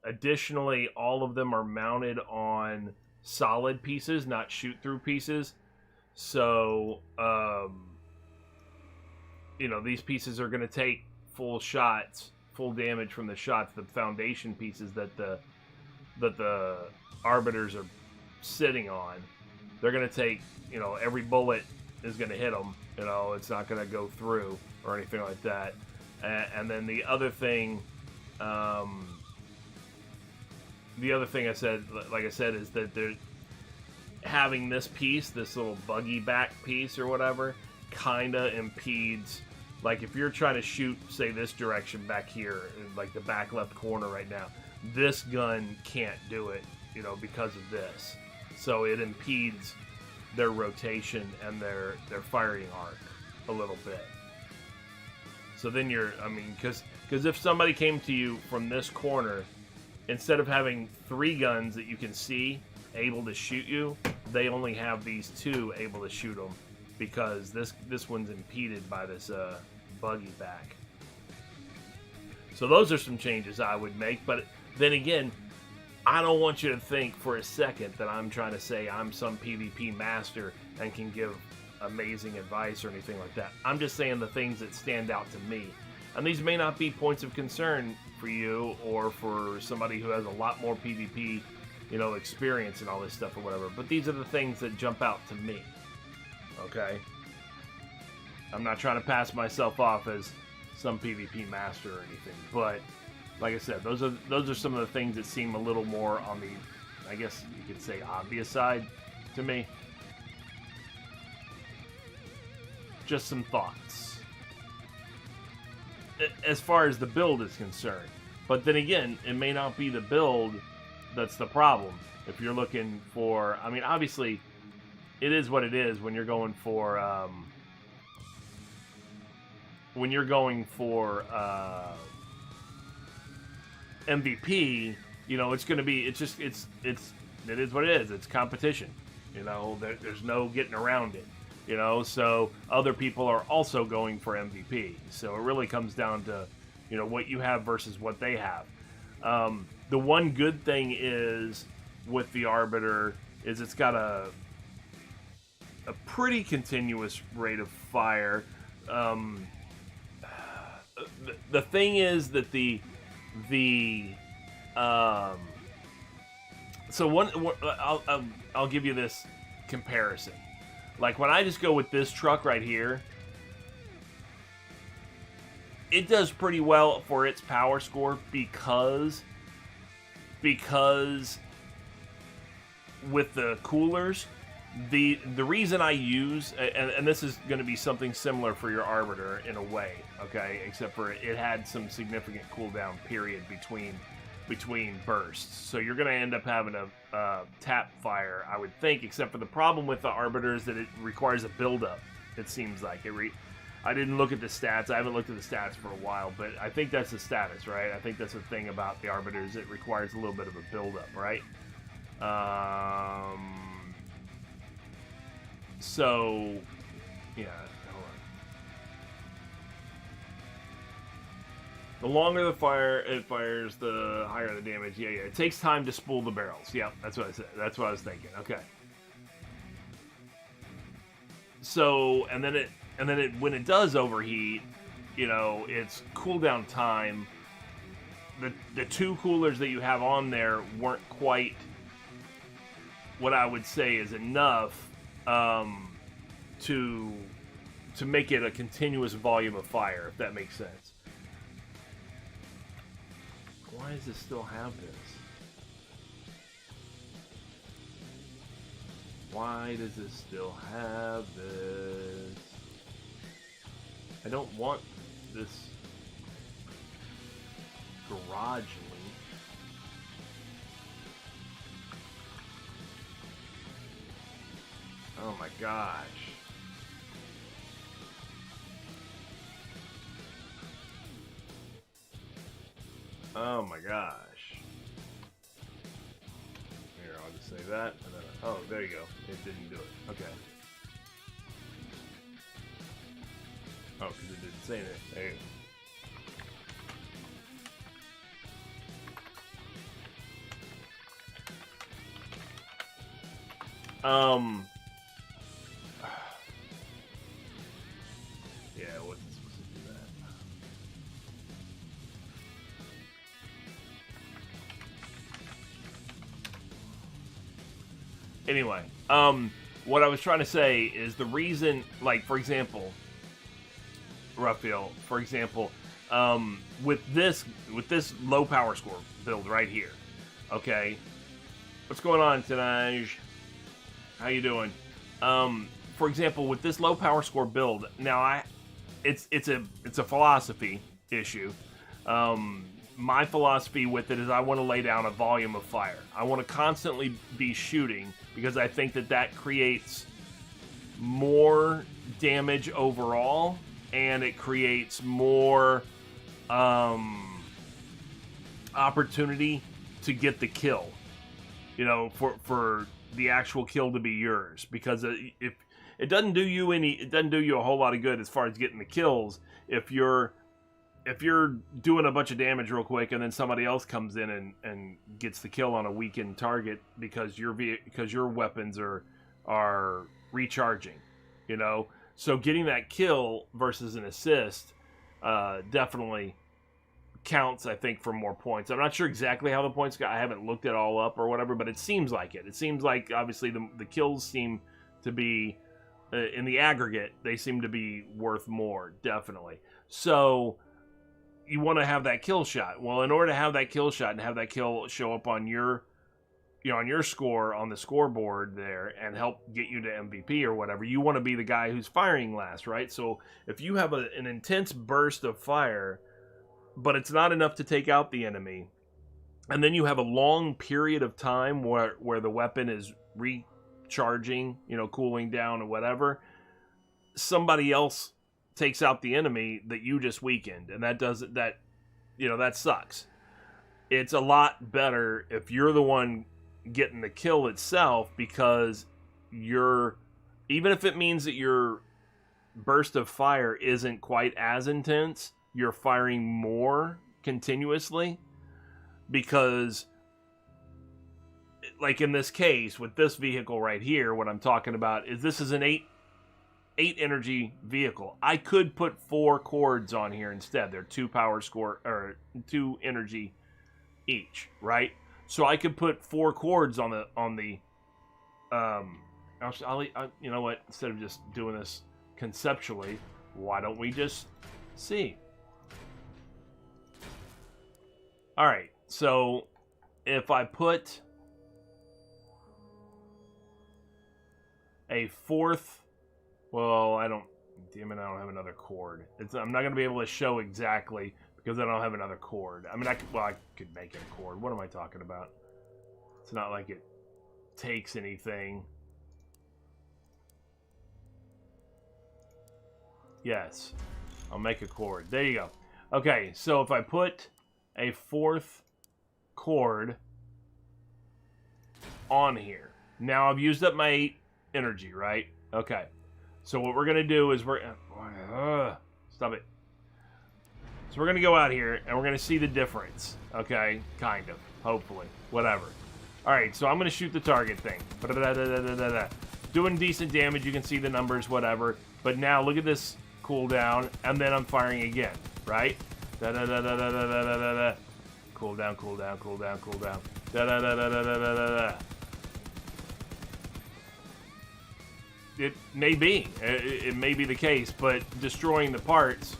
Additionally, all of them are mounted on solid pieces, not shoot-through pieces. So, you know, these pieces are going to take full damage from the shots. The foundation pieces that the arbiters are sitting on, they're going to take, you know, every bullet is going to hit them. You know, it's not going to go through or anything like that. And then the other thing I said, like I said, is that they're having this piece, this little buggy back piece or whatever, kind of impedes. Like if you're trying to shoot, say, this direction back here, like the back left corner right now, this gun can't do it because of this. So it impedes their rotation and their firing arc a little bit. So then because if somebody came to you from this corner, instead of having 3 guns that you can see able to shoot you, they only have these 2 able to shoot them, because this one's impeded by this buggy back. So those are some changes I would make, but then again, I don't want you to think for a second that I'm trying to say I'm some PvP master and can give amazing advice or anything like that. I'm just saying the things that stand out to me. And these may not be points of concern for you or for somebody who has a lot more PvP, experience and all this stuff or whatever, but these are the things that jump out to me. Okay? I'm not trying to pass myself off as some PvP master or anything, but like I said, those are some of the things that seem a little more on the, I guess you could say, obvious side to me. Just some thoughts as far as the build is concerned. But then again, it may not be the build that's the problem. If you're looking for, obviously, it is what it is when you're going for MVP. It's going to be, it is what it is. It's competition. There's no getting around it. So other people are also going for MVP. So it really comes down to, what you have versus what they have. The one good thing is with the Arbiter is it's got a pretty continuous rate of fire. The thing is that I'll give you this comparison. Like when I just go with this truck right here, it does pretty well for its power score because with the coolers, the reason I use, and this is going to be something similar for your Arbiter in a way, okay, except for it had some significant cooldown period between bursts, so you're going to end up having a tap fire, I would think, except for the problem with the Arbiter is that it requires a buildup. It seems like I didn't look at the stats. I haven't looked at the stats for a while, but I think that's the status, right? I think that's the thing about the Arbiters. It requires a little bit of a buildup, right? So, yeah, hold on. The longer it fires, the higher the damage. Yeah. It takes time to spool the barrels. Yeah, that's what I said. That's what I was thinking. Okay. So, and then when it does overheat, its cooldown time, the 2 coolers that you have on there weren't quite what I would say is enough to make it a continuous volume of fire, if that makes sense. Why does this still have this? Why does this still have this? I don't want this garage link. Oh my gosh. Oh my gosh. Here, I'll just say that. And then, oh, there you go. It didn't do it. Okay. Oh, because it didn't say that. There you go. Yeah, wasn't supposed to do that. Anyway, what I was trying to say is the reason, like, for example, Raphael, for example, with this low power score build right here, okay, what's going on, Tanaj? How you doing? For example, with this low power score build, now it's a philosophy issue. my philosophy with it is I want to lay down a volume of fire. I want to constantly be shooting because I think that that creates more damage overall, and it creates more opportunity to get the kill. You know, for the actual kill to be yours, because if it doesn't do you a whole lot of good as far as getting the kills if you're doing a bunch of damage real quick and then somebody else comes in and gets the kill on a weakened target because your weapons are recharging, you know. So getting that kill versus an assist definitely counts, I think, for more points. I'm not sure exactly how the points go. I haven't looked it all up or whatever, but it seems like it. It seems like, obviously, the kills seem to be, in the aggregate, they seem to be worth more, definitely. So you want to have that kill shot. Well, in order to have that kill shot and have that kill show up on your, you know, on your score on the scoreboard there and help get you to MVP or whatever, you want to be the guy who's firing last, right? So if you have an intense burst of fire, but it's not enough to take out the enemy, and then you have a long period of time where the weapon is recharging, you know, cooling down or whatever, somebody else takes out the enemy that you just weakened, and that sucks. It's a lot better if you're the one getting the kill itself, because even if it means that your burst of fire isn't quite as intense, you're firing more continuously, because like in this case with this vehicle right here, what I'm talking about is this is an 8 energy vehicle. I could put 4 cords on here instead. They're 2 power score or 2 energy each, right? So I could put 4 cords on the you know what, instead of just doing this conceptually, why don't we just see? All right, so if I put a 4th, well, I don't have another cord. I'm not going to be able to show exactly because I don't have another cord. I mean, I could make it a cord. What am I talking about? It's not like it takes anything. Yes, I'll make a cord. There you go. Okay, so if I put a 4th cord on here. Now I've used up my 8 energy, right? Okay. So what we're going to do is stop it. So we're going to go out here and we're going to see the difference. Okay? Kind of. Hopefully. Whatever. Alright, so I'm going to shoot the target thing. Doing decent damage. You can see the numbers, whatever. But now look at this cooldown, and then I'm firing again, right? Cool down, cool down, cool down, cool down. It may be. It may be the case, but destroying the parts...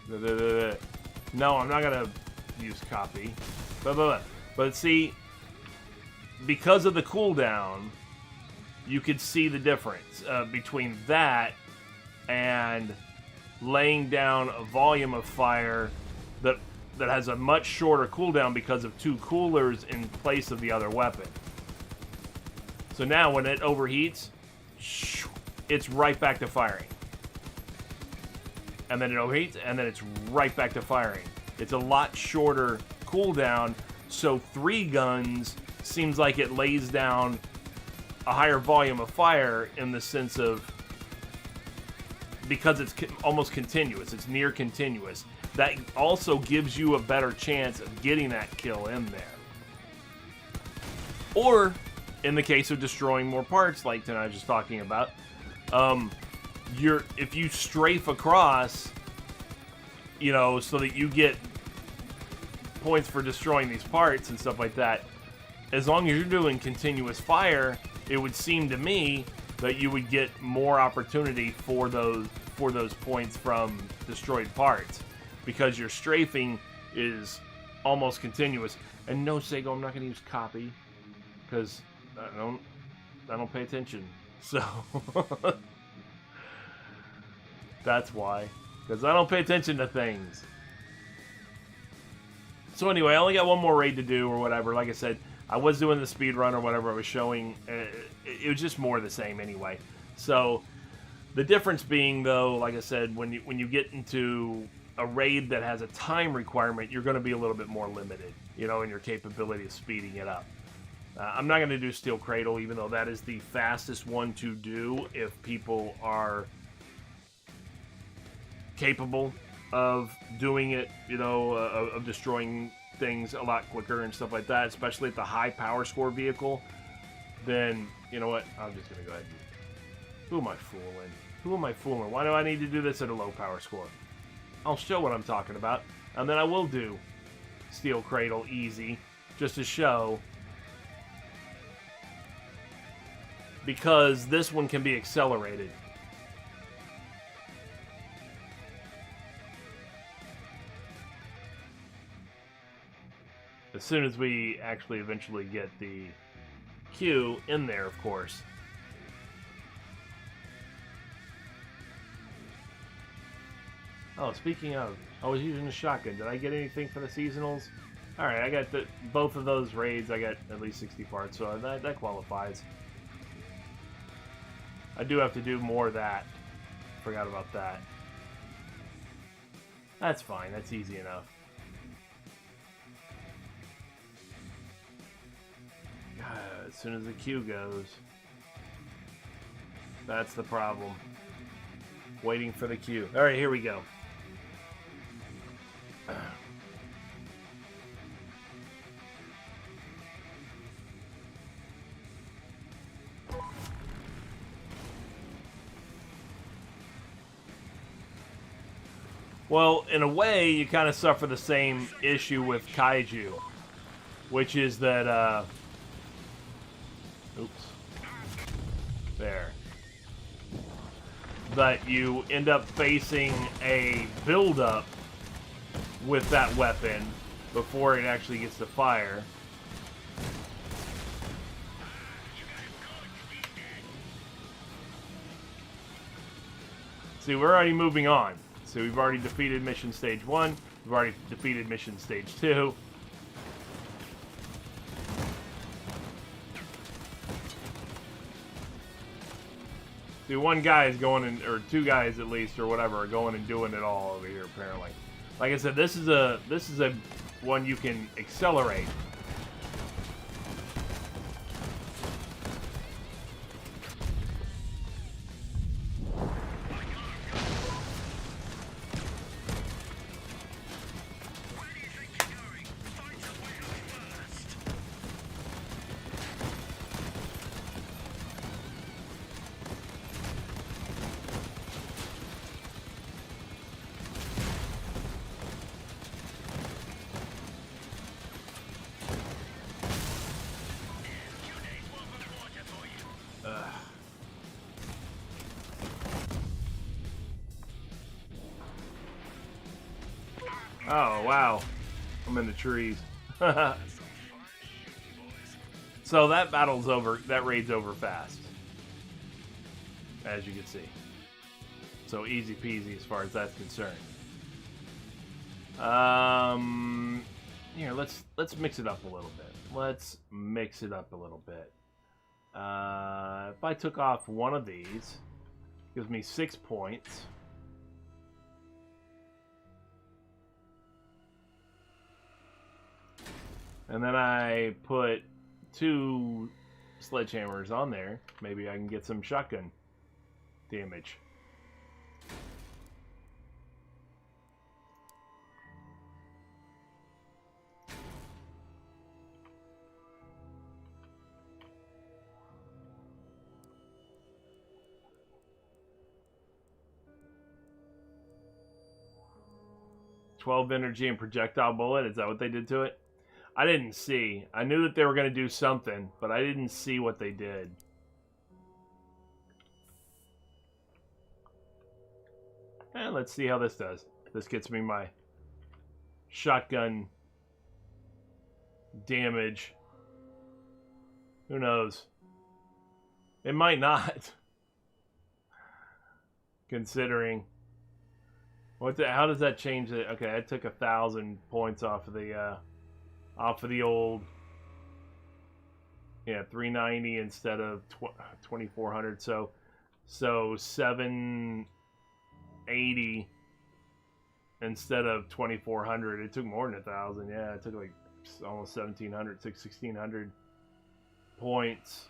No, I'm not going to use copy. But see, because of the cooldown, you could see the difference between that and laying down a volume of fire that has a much shorter cooldown because of 2 coolers in place of the other weapon. So now when it overheats, it's right back to firing. And then it overheats, and then it's right back to firing. It's a lot shorter cooldown, so 3 guns seems like it lays down a higher volume of fire in the sense of, because it's almost continuous, it's near continuous. That also gives you a better chance of getting that kill in there. Or, in the case of destroying more parts, like tonight I was just talking about, if you strafe across, you know, so that you get points for destroying these parts and stuff like that, as long as you're doing continuous fire, it would seem to me that you would get more opportunity for those points from destroyed parts, because your strafing is almost continuous. And no, Sego, I'm not going to use copy because I don't pay attention. So that's why, because I don't pay attention to things. So anyway, I only got one more raid to do or whatever. Like I said, I was doing the speed run or whatever I was showing. It was just more of the same anyway. So the difference being, though, like I said, when you get into a raid that has a time requirement, you're going to be a little bit more limited, you know, in your capability of speeding it up. I'm not going to do Steel Cradle, even though that is the fastest one to do if people are capable of doing it, you know, of destroying things a lot quicker and stuff like that, especially at the high power score vehicle. Then, you know what, I'm just going to go ahead and... Who am I fooling? Who am I fooling? Why do I need to do this at a low power score? I'll show what I'm talking about, and then I will do Steel Cradle easy, just to show, because this one can be accelerated. As soon as we actually eventually get the queue in there, of course. Oh, speaking of, I was using a shotgun. Did I get anything for the seasonals? Alright, I got both of those raids. I got at least 60 parts, so that qualifies. I do have to do more of that. Forgot about that. That's fine. That's easy enough. As soon as the queue goes, that's the problem. Waiting for the queue. Alright, here we go. Well, in a way, you kind of suffer the same issue with Kaiju, which is that, oops. There. That you end up facing a build-up with that weapon before it actually gets to fire. See, we're already moving on. So we've already defeated mission stage 1. We've already defeated mission stage 2. See, one guy is going in, or two guys at least, or whatever, are going and doing it all over here, apparently. Like I said, this is a one you can accelerate. Oh, wow. I'm in the trees. So that battle's over. That raid's over fast. As you can see. So easy peasy as far as that's concerned. Here, let's mix it up a little bit. Let's mix it up a little bit. If I took off one of these, it gives me 6 points. And then I put 2 sledgehammers on there. Maybe I can get some shotgun damage. $12 energy and projectile bullet. Is that what they did to it? I didn't see. I knew that they were going to do something, but I didn't see what they did. And let's see how this does. This gets me my shotgun damage. Who knows? It might not. Considering. How does that change it? Okay, I took 1,000 points off of the off of the old, yeah, 390 instead of 2400. So 780 instead of 2400. It took more than 1,000. Yeah, it took like almost 1,700. It took 1,600 points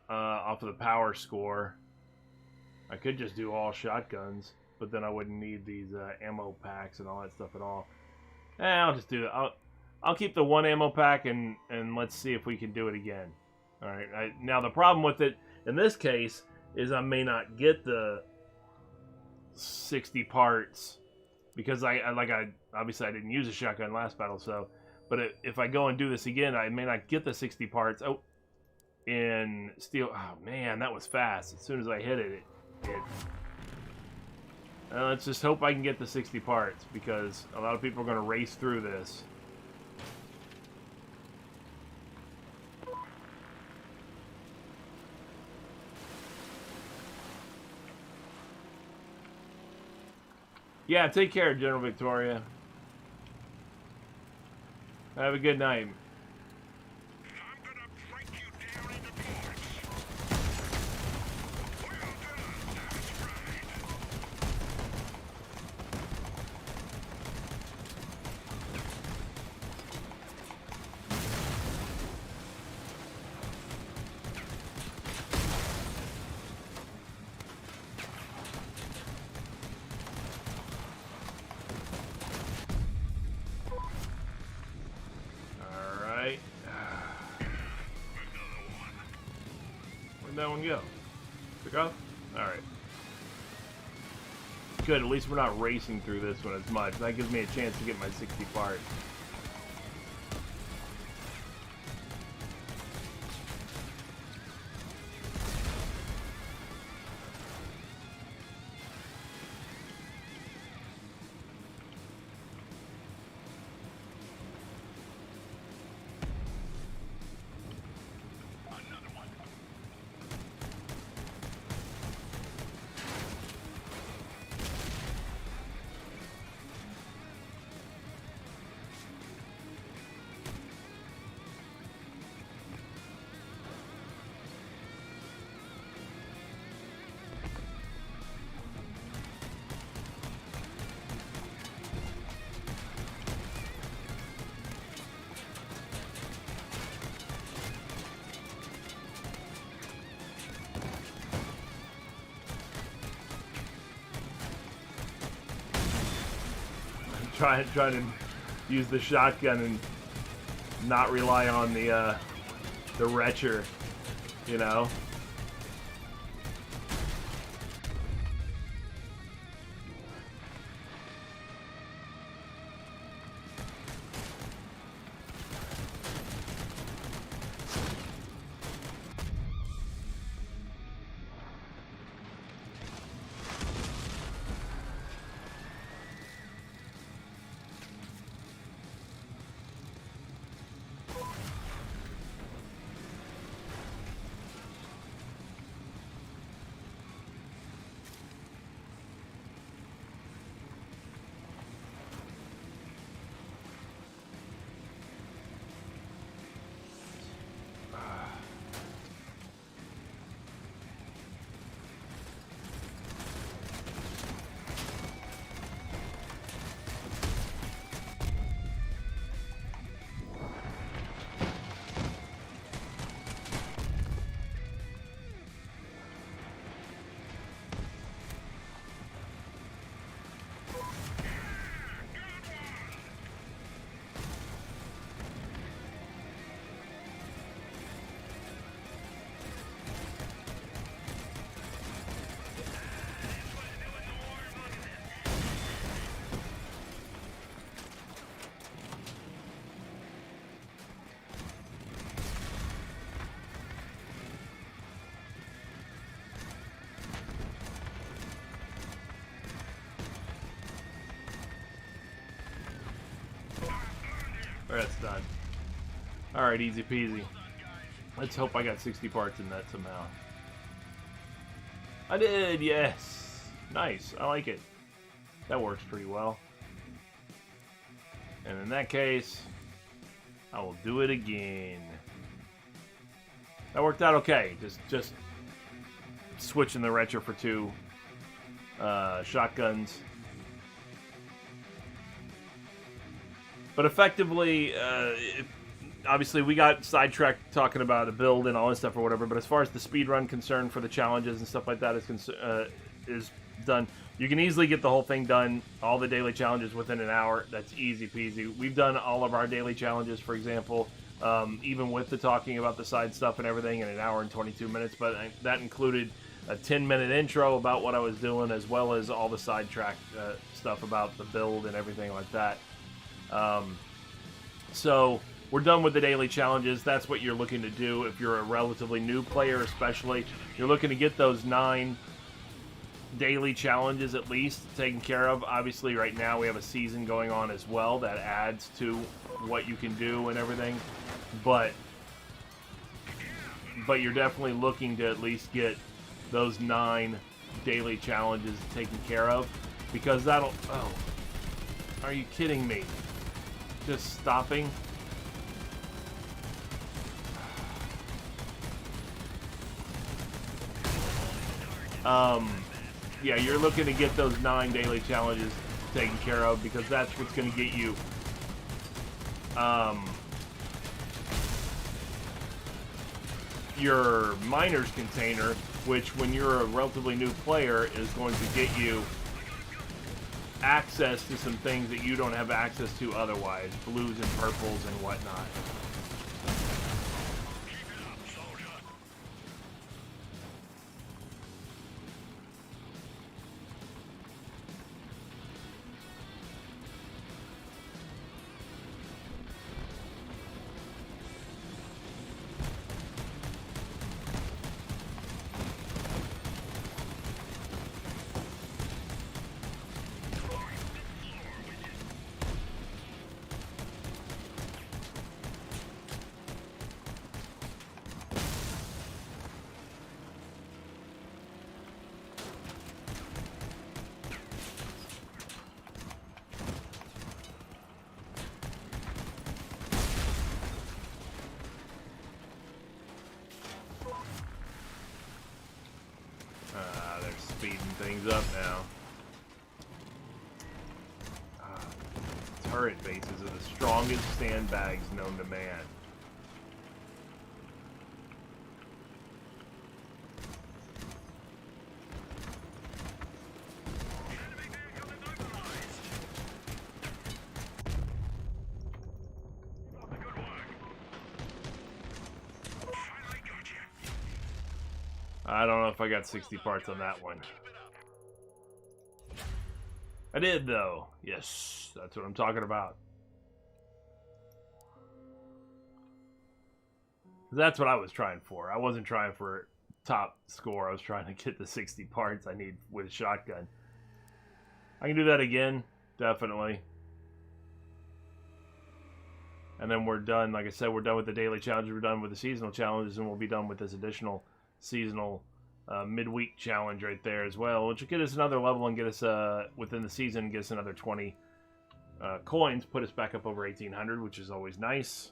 off of the power score. I could just do all shotguns, but then I wouldn't need these ammo packs and all that stuff at all. I'll just do it. I'll keep the one ammo pack and let's see if we can do it again. All right. Now the problem with it in this case is I may not get the 60 parts because I obviously I didn't use a shotgun last battle. So, but if I go and do this again, I may not get the 60 parts. Oh, in steel. Oh man, that was fast. As soon as I hit it. Let's just hope I can get the 60 parts because a lot of people are going to race through this. Yeah, take care, General Victoria. Have a good night. Where'd that one go? Took off? Alright. Good, at least we're not racing through this one as much. That gives me a chance to get my 60 parts. Trying to use the shotgun and not rely on the retcher, you know. That's done. Alright, easy peasy. Let's hope I got 60 parts in that somehow. I did, yes! Nice, I like it. That works pretty well. And in that case, I will do it again. That worked out okay. Just switching the retro for 2 shotguns. But effectively, obviously we got sidetracked talking about a build and all this stuff or whatever, but as far as the speed run concerned for the challenges and stuff like that is done, you can easily get the whole thing done, all the daily challenges within an hour. That's easy peasy. We've done all of our daily challenges, for example, even with the talking about the side stuff and everything, in an hour and 22 minutes, but that included a 10-minute intro about what I was doing, as well as all the sidetrack stuff about the build and everything like that. So we're done with the daily challenges. That's what you're looking to do if you're a relatively new player, especially. You're looking to get those 9 daily challenges at least taken care of. Obviously, right now we have a season going on as well that adds to what you can do and everything. But you're definitely looking to at least get those 9 daily challenges taken care of, because that'll... Oh, are you kidding me? Just stopping. Yeah, you're looking to get those 9 daily challenges taken care of, because that's what's going to get you your miner's container, which when you're a relatively new player is going to get you access to some things that you don't have access to otherwise, blues and purples and whatnot. They're speeding things up now. Turret bases are the strongest sandbags known to man. I don't know if I got 60 parts on that one. I did, though. Yes, that's what I'm talking about. That's what I was trying for. I wasn't trying for top score. I was trying to get the 60 parts I need with shotgun. I can do that again, definitely. And then we're done. Like I said, we're done with the daily challenges. We're done with the seasonal challenges, and we'll be done with this additional seasonal midweek challenge right there as well, which will get us another level and get us within the season, get us another 20 coins, put us back up over 1,800, which is always nice.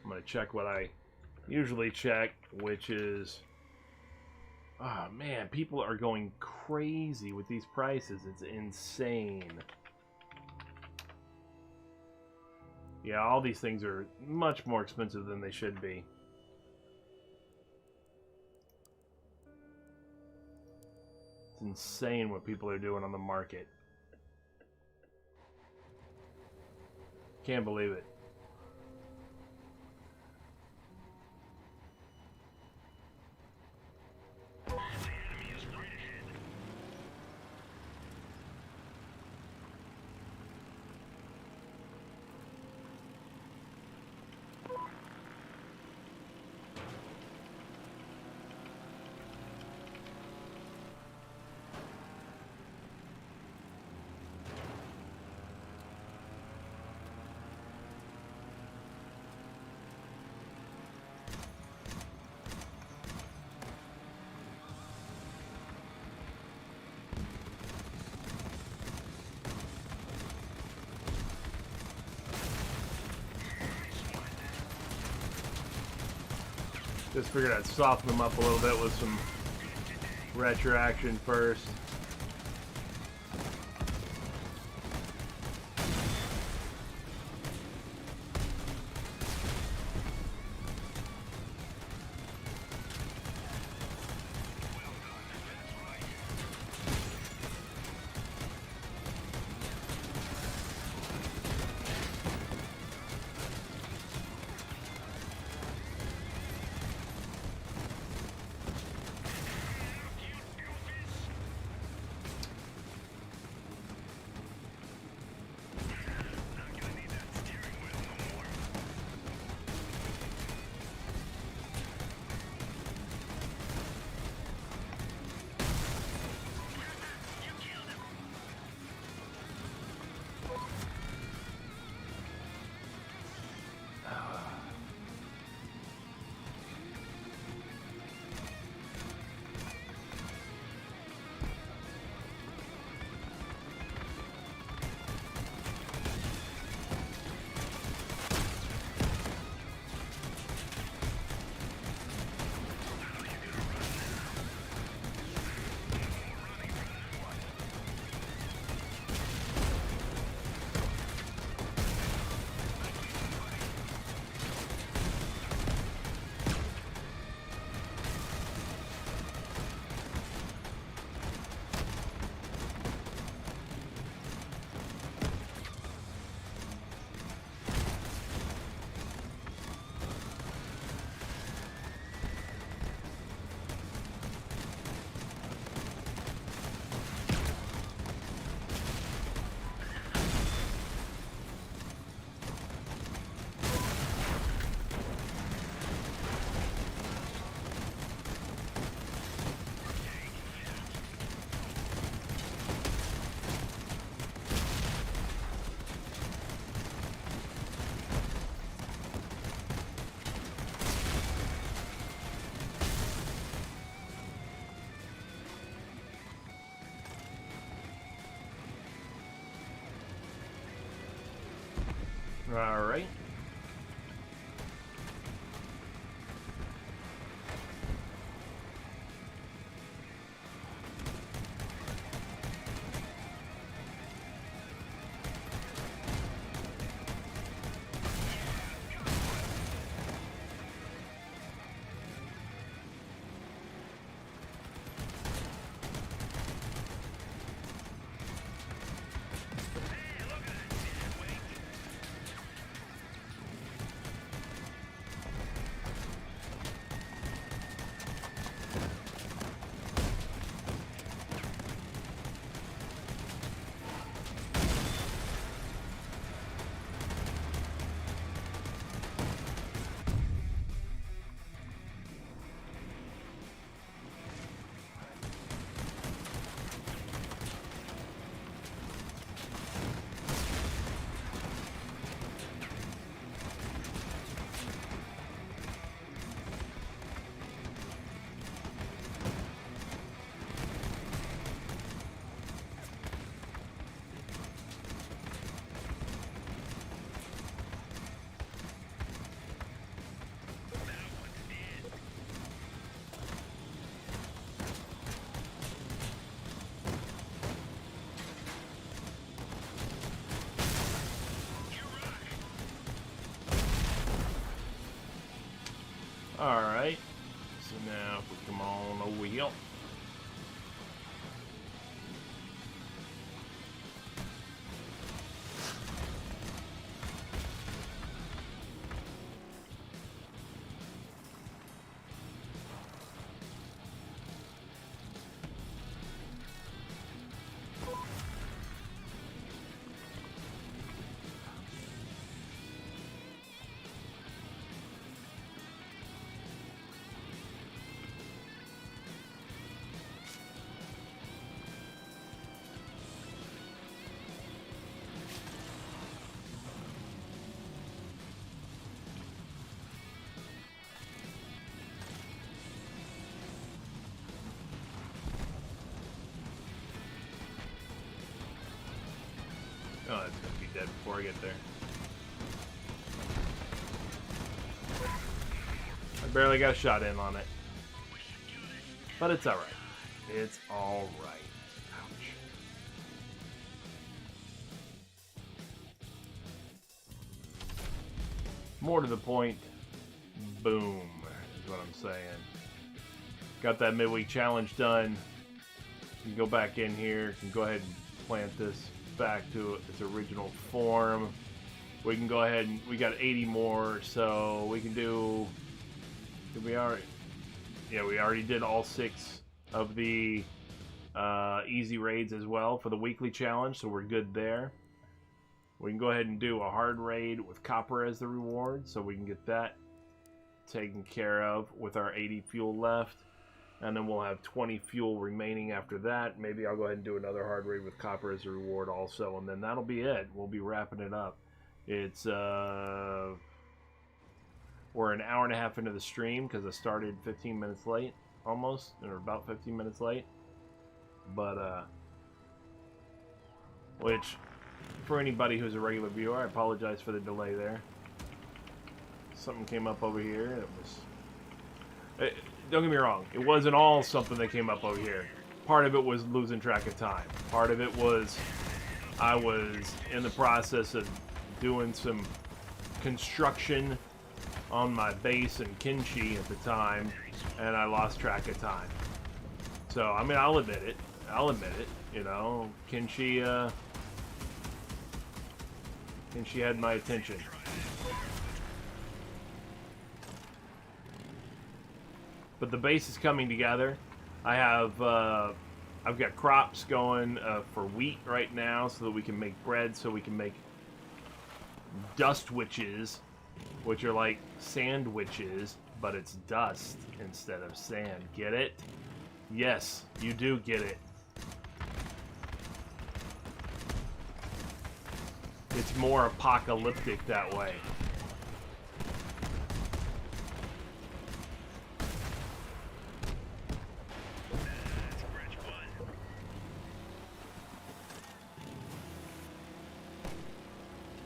I'm going to check what I usually check, which is... Oh, man, people are going crazy with these prices. It's insane. Yeah, all these things are much more expensive than they should be. It's insane what people are doing on the market. Can't believe it. Just figured I'd soften them up a little bit with some retroaction first. All right. Alright, so now if we come on over here. Oh, it's gonna be dead before I get there. I Barely got a shot in on it. But it's alright. It's alright. Ouch. More to the point, boom, is what I'm saying. Got that midweek challenge done. You can go back in here, can go ahead and plant this back to its original form. We can go ahead and we got 80 more, so we can do. We already did all 6 of the easy raids as well for the weekly challenge, so we're good there. We can go ahead and do a hard raid with copper as the reward, so we can get that taken care of with our 80 fuel left. And then we'll have 20 fuel remaining after that. Maybe I'll go ahead and do another hard raid with copper as a reward also, and then that'll be it. We'll be wrapping it up. It's we're an hour and a half into the stream because I started 15 minutes late, almost, or about 15 minutes late. But which, for anybody who's a regular viewer, I apologize for the delay there. Something came up over here. It was. Don't get me wrong, it wasn't all something that came up over here. Part of it was losing track of time. Part of it was I was in the process of doing some construction on my base in Kinshi at the time, and I lost track of time. So, I mean, I'll admit it. You know, Kinshi had my attention. But the base is coming together. I have, I've got crops going for wheat right now so that we can make bread, so we can make dust witches, which are like sandwiches, but it's dust instead of sand. Get it? Yes, you do get it. It's more apocalyptic that way.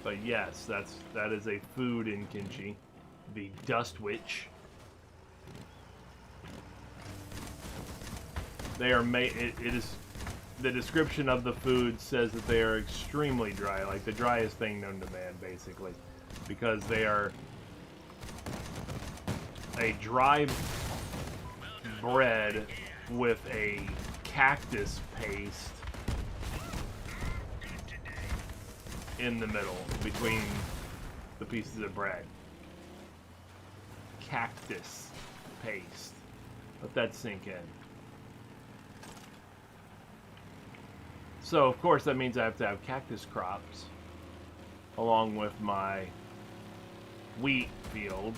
But yes, that is a food in Kinshi, the Dust Witch. They are made. It is the description of the food says that they are extremely dry, like the driest thing known to man, basically, because they are a dry bread with a cactus paste in the middle between the pieces of bread. Cactus paste. Let that sink in. So, of course, that means I have to have cactus crops along with my wheat field.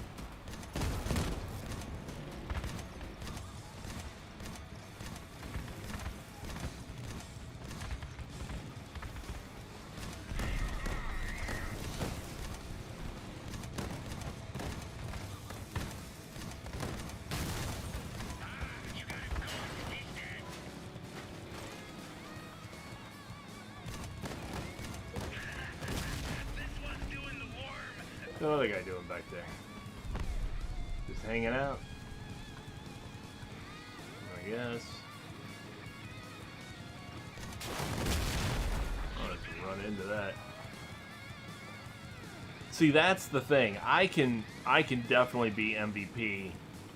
What's the other guy doing back there? Just hanging out? I guess. I'll just run into that. See, that's the thing. I can definitely be MVP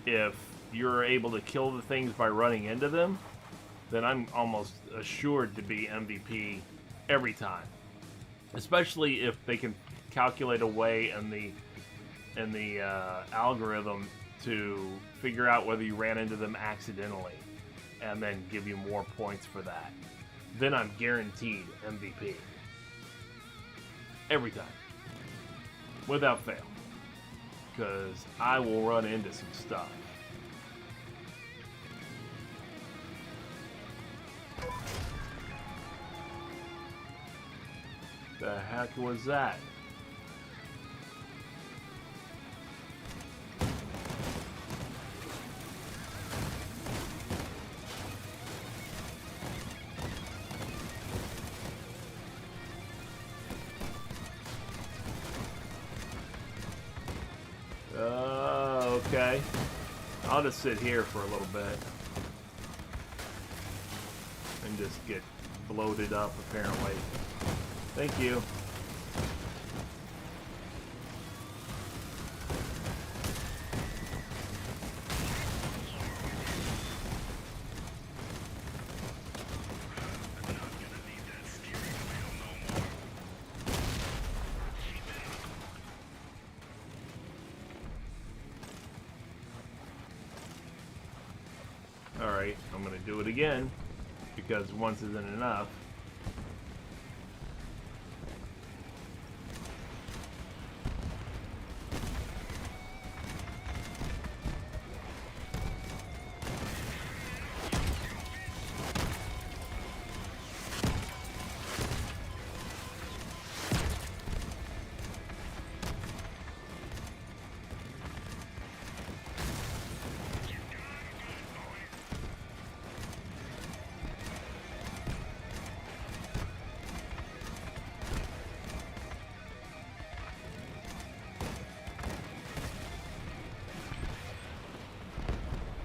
if you're able to kill the things by running into them. Then I'm almost assured to be MVP every time. Especially if they can calculate a way in the algorithm to figure out whether you ran into them accidentally and then give you more points for that. Then I'm guaranteed MVP. Every time. Without fail. Because I will run into some stuff. The heck was that? Okay. I'll just sit here for a little bit. And just get bloated up, apparently. Thank you. Alright, I'm gonna do it again, because once isn't enough.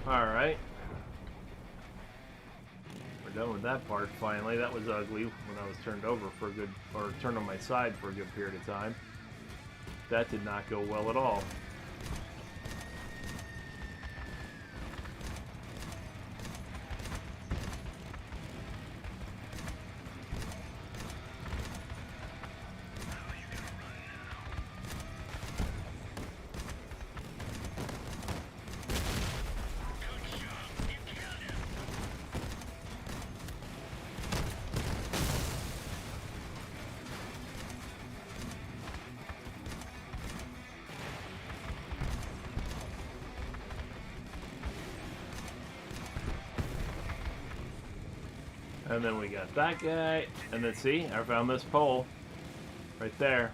Alright. We're done with that part finally. That was ugly when I was turned over for a good, or turned on my side for a good period of time. That did not go well at all. And then we got that guy. And then see, I found this pole. Right there.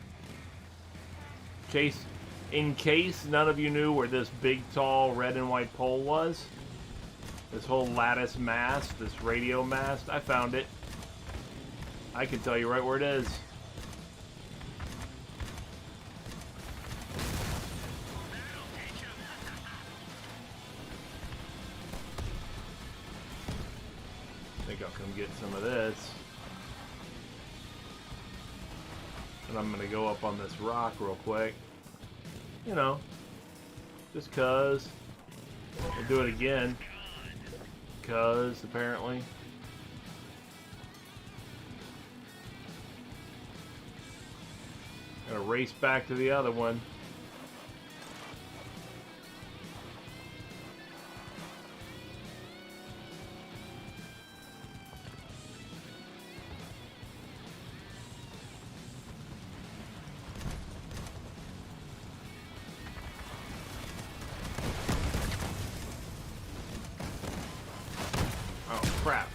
In case none of you knew where this big, tall, red and white pole was. This whole lattice mast, this radio mast, I found it. I can tell you right where it is. I think I'll come get some of this. And I'm gonna go up on this rock real quick. You know, just cause. I'll do it again. Cause, apparently. Gotta race back to the other one. Oh, crap.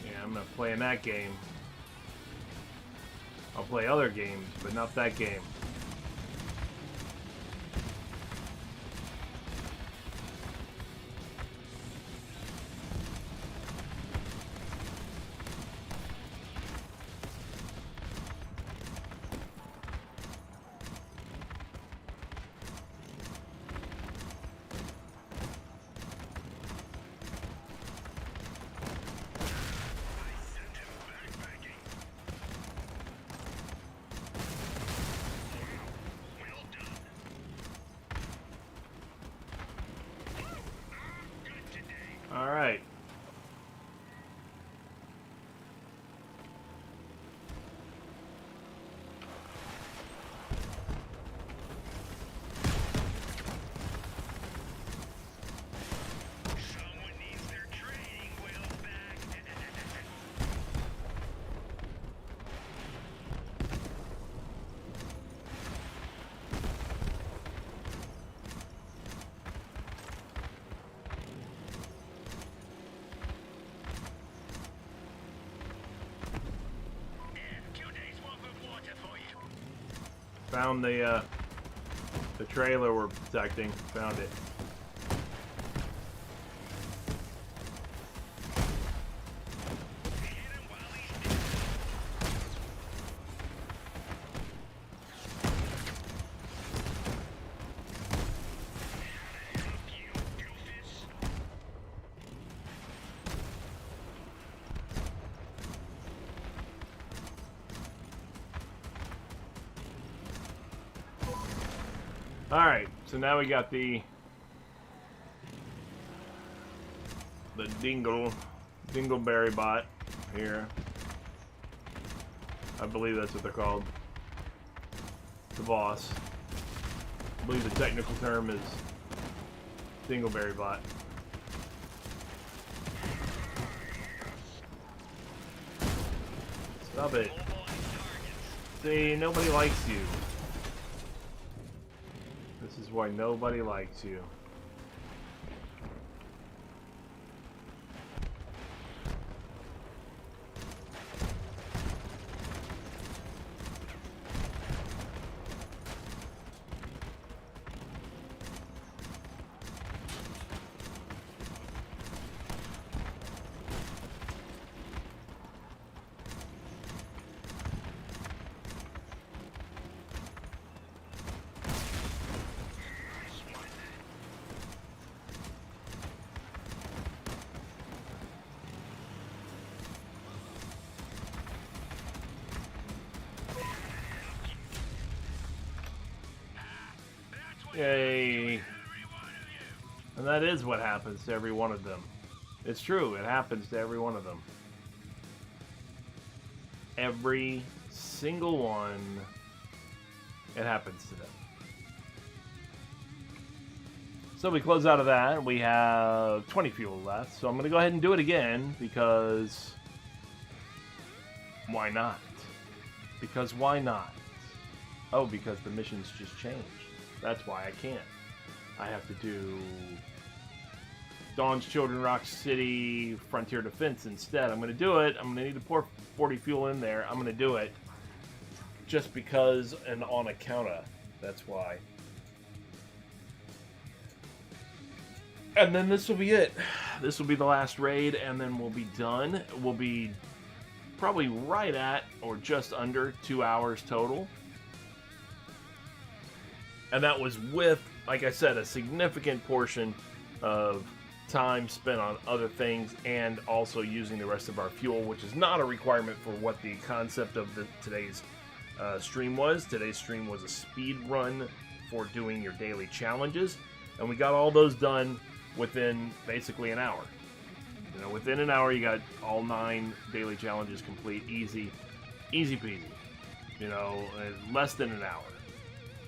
Yeah, I'm not playing that game. I'll play other games, but not that game. Found the trailer we're protecting. Found it. Alright, so now we got the dingleberry bot here. I believe that's what they're called. The boss. I believe the technical term is dingleberry bot. Stop it. See, nobody likes you. This is why nobody likes you. Yay. And that is what happens to every one of them. It's true, it happens to every one of them. Every single one, it happens to them. So we close out of that, we have 20 fuel left, so I'm going to go ahead and do it again, because why not? Because why not? Oh, because the missions just changed. That's why I can't. I have to do Dawn's Children, Rock City, Frontier Defense instead. I'm going to do it. I'm going to need to pour 40 fuel in there. I'm going to do it just because and on account of. That's why. And then this will be it. This will be the last raid, and then we'll be done. We'll be probably right at or just under 2 hours total. And that was with, like I said, a significant portion of time spent on other things and also using the rest of our fuel, which is not a requirement for what the concept of today's stream was. Today's stream was a speed run for doing your daily challenges. And we got all those done within basically an hour. You know, within an hour, you got all 9 daily challenges complete. Easy peasy. You know, less than an hour.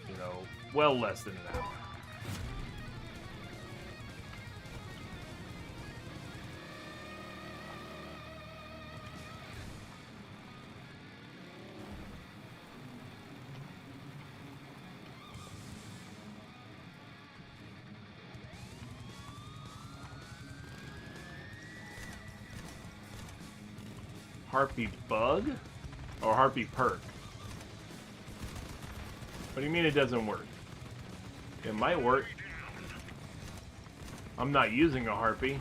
You know, well less than an hour. Heartbeat bug? Or heartbeat perk? What do you mean it doesn't work? It might work. I'm not using a harpy.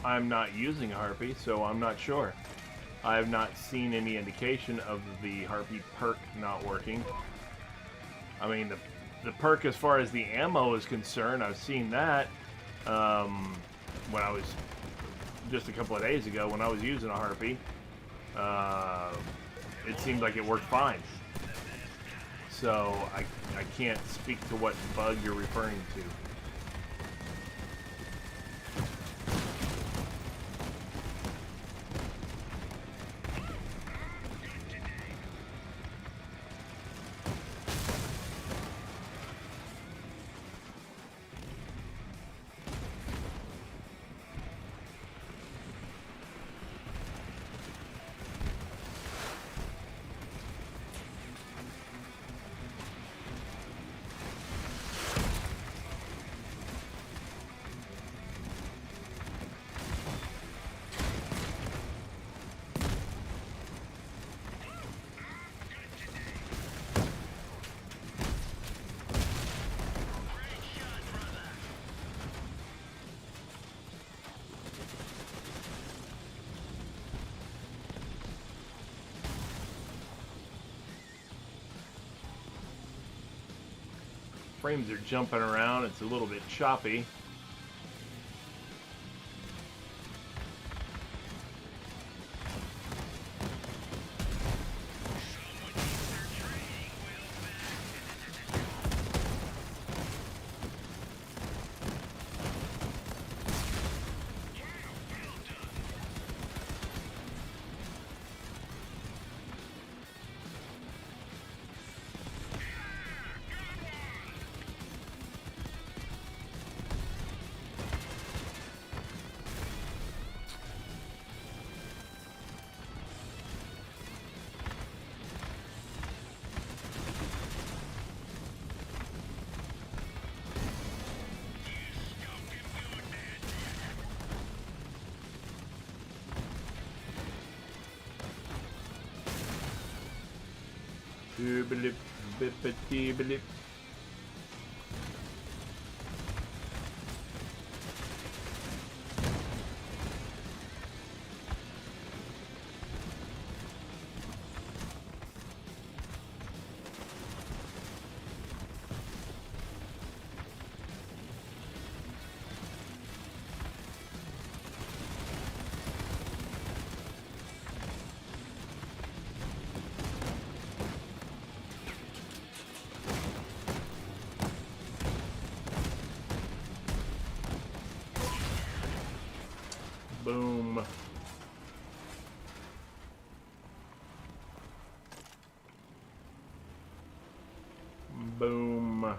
I'm not using a harpy, so I'm not sure. I have not seen any indication of the harpy perk not working. I mean, the perk as far as the ammo is concerned, I've seen that when I was, just a couple of days ago, when I was using a harpy. It seemed like it worked fine. So I can't speak to what bug you're referring to. frames are jumping around. It's a little bit choppy. Blip, blip, blip, blip. Boom. Boom.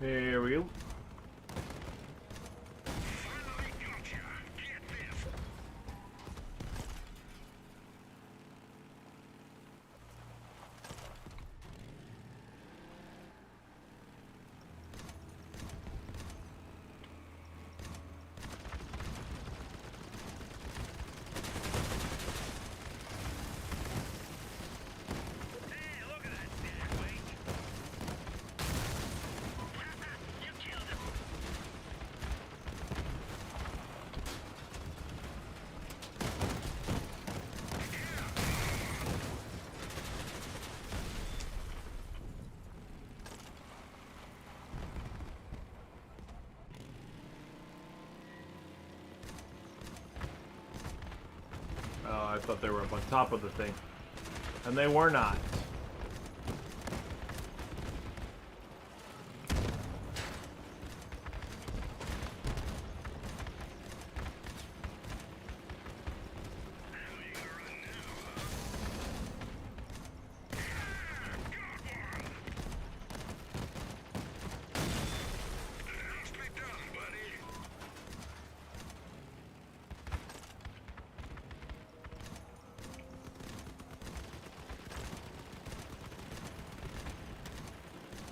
There we go. Oh, I thought they were up on top of the thing. And they were not.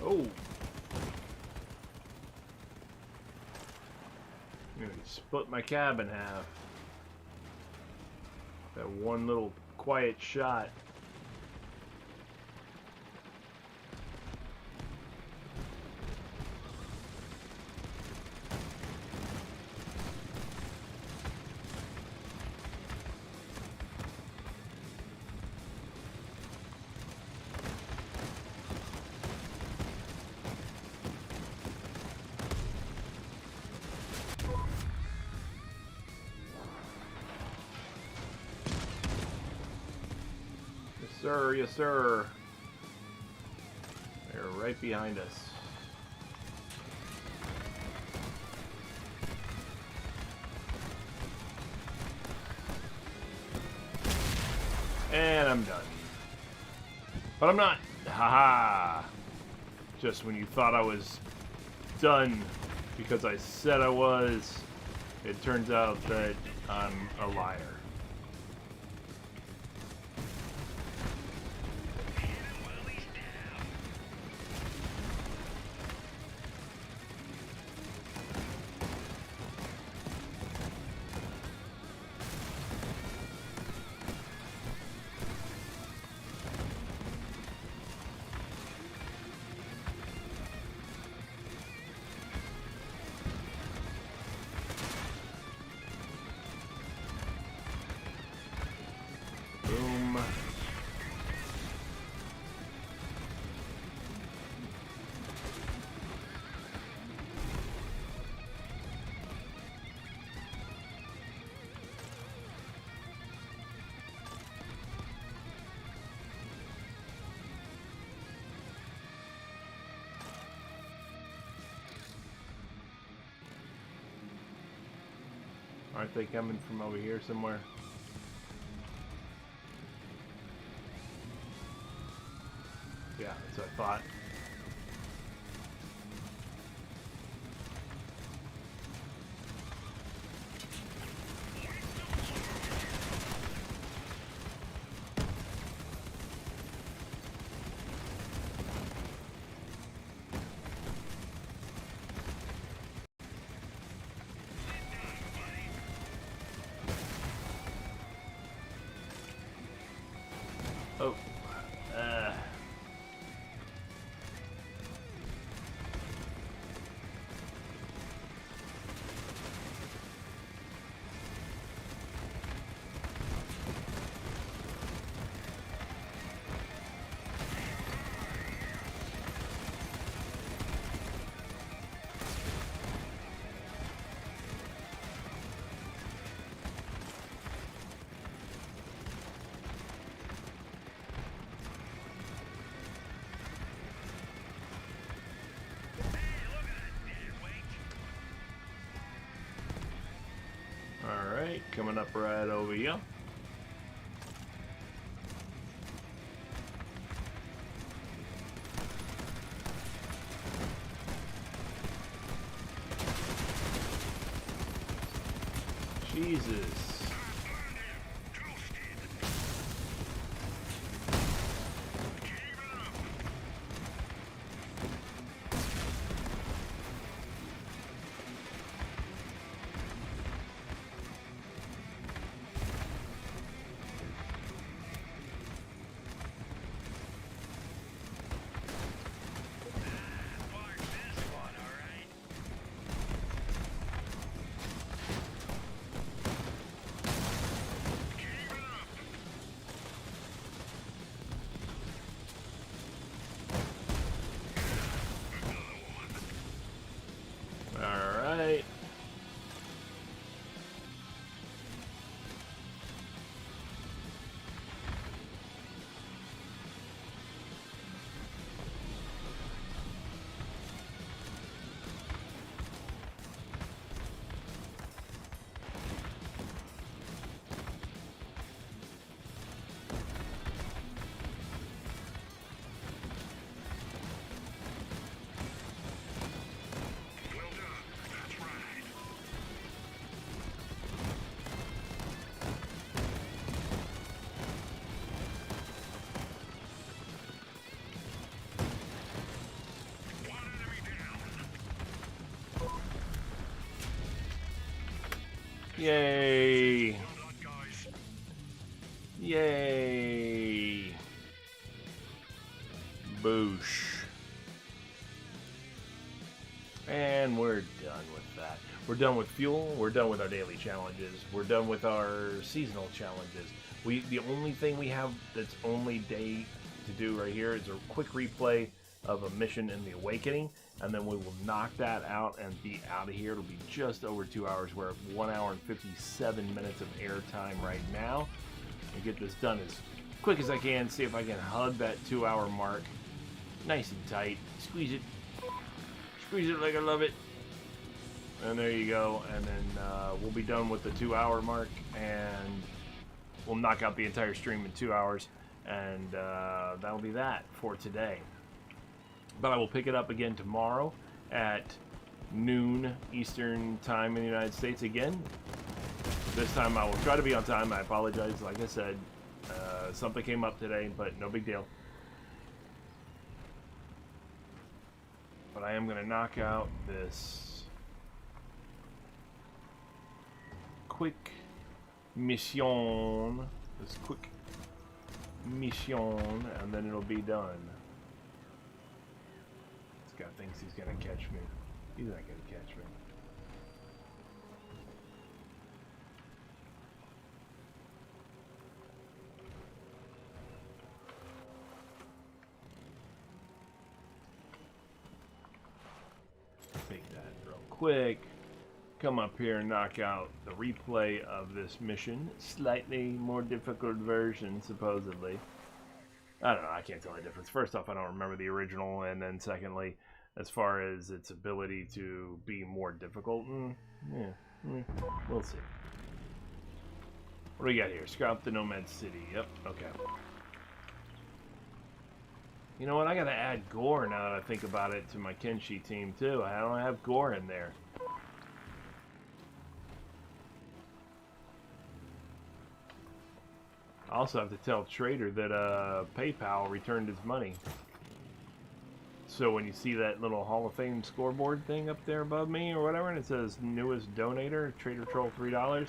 Oh. Nearly split my cab in half. That one little quiet shot. Sir, yes sir. They're right behind us. And I'm done. But I'm not. Haha! Just when you thought I was done because I said I was, it turns out that I'm a liar. Boom. Aren't they coming from over here somewhere? Yeah, that's what I thought. Oh. Alright, coming up right over here. Jesus. Alright. Yay! Yay! Boosh. And we're done with that. We're done with fuel. We're done with our daily challenges. We're done with our seasonal challenges. The only thing we have that's only day to do right here is a quick replay of a mission in the Awakening, and then we will knock that out and be out of here. It'll be just over 2 hours. We're at 1 hour and 57 minutes of airtime right now. And get this done as quick as I can. See if I can hug that 2 hour mark nice and tight. Squeeze it. Squeeze it like I love it. And there you go. And then we'll be done with the 2 hour mark, and we'll knock out the entire stream in 2 hours. And that'll be that for today. But I will pick it up again tomorrow at noon Eastern time in the United States again. This time I will try to be on time. I apologize. Like I said, something came up today, but no big deal. But I am going to knock out this quick mission. This quick mission, and then it'll be done. This guy thinks he's going to catch me. He's not going to catch me. Take that real quick. Come up here and knock out the replay of this mission. Slightly more difficult version, supposedly. I don't know. I can't tell the difference. First off, I don't remember the original, and then secondly, as far as its ability to be more difficult, we'll see. What do we got here? Scrap the Nomad City. Yep. Okay. You know what? I gotta add gore now that I think about it to my Kenshi team too. I don't have gore in there. I also have to tell Trader that PayPal returned his money. So when you see that little Hall of Fame scoreboard thing up there above me or whatever, and it says newest donator, Trader Troll $3,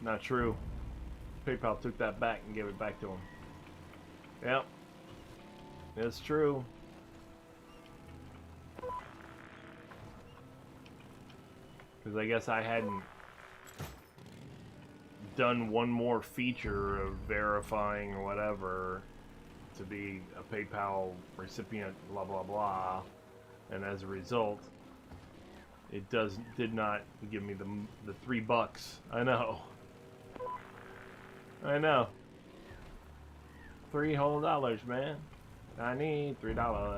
not true. PayPal took that back and gave it back to him. Yep. It's true. Because I guess I hadn't done one more feature of verifying or whatever to be a PayPal recipient, blah blah blah, and as a result, it did not give me the $3. I know. $3 whole, man. I need $3,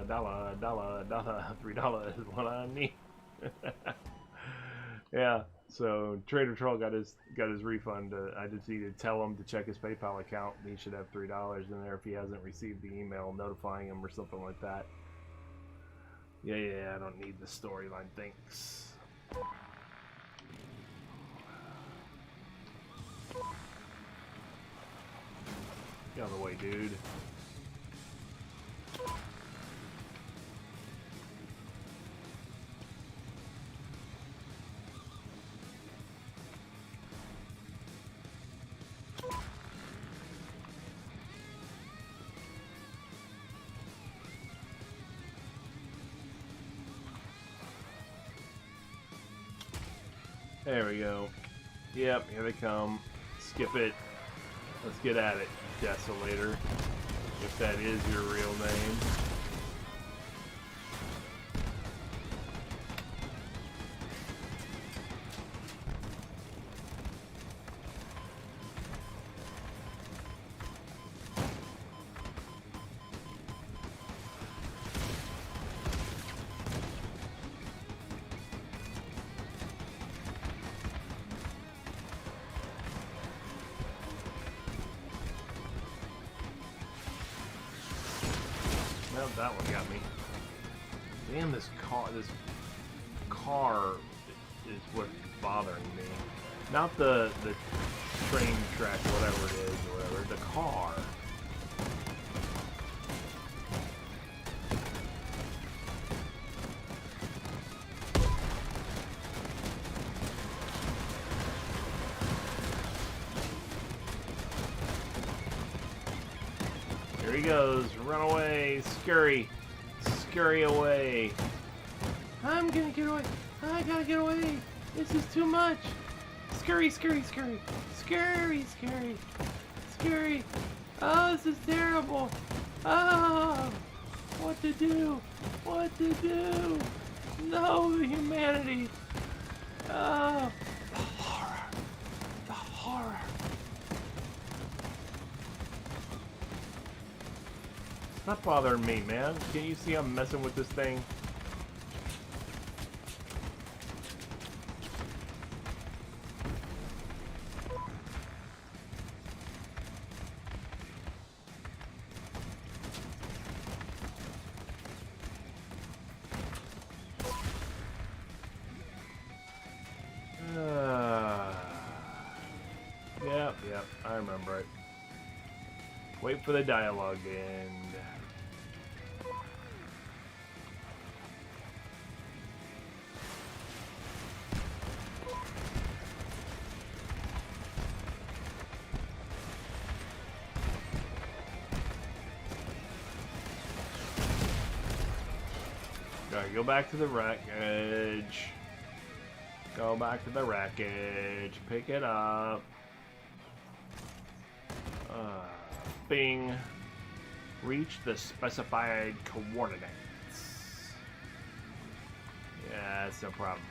$3 is what I need. Yeah. So Trader Troll got his refund. I just need to tell him to check his PayPal account. He should have $3 in there if he hasn't received the email notifying him or something like that. Yeah. I don't need the storyline. Thanks. Get out of the way, dude. There we go. Yep, here they come. Skip it. Let's get at it, Desolator. If that is your real name. Well, that one got me. Damn, this car is what's bothering me. Not the train track, whatever it is, or whatever. The car. Here he goes. Run away. Scurry. Scurry away. I'm gonna get away. I gotta get away. This is too much. Scurry, scurry, scurry. Scurry, scurry. Scurry. Oh, this is terrible. Oh, what to do? What to do? No, humanity. Oh, the horror. The horror. Stop bothering me, man. Can't you see I'm messing with this thing? remember it. Wait for the dialogue and... Alright, go back to the wreckage. Go back to the wreckage. Pick it up. Bing. Reach the specified coordinates. Yeah, that's no problem.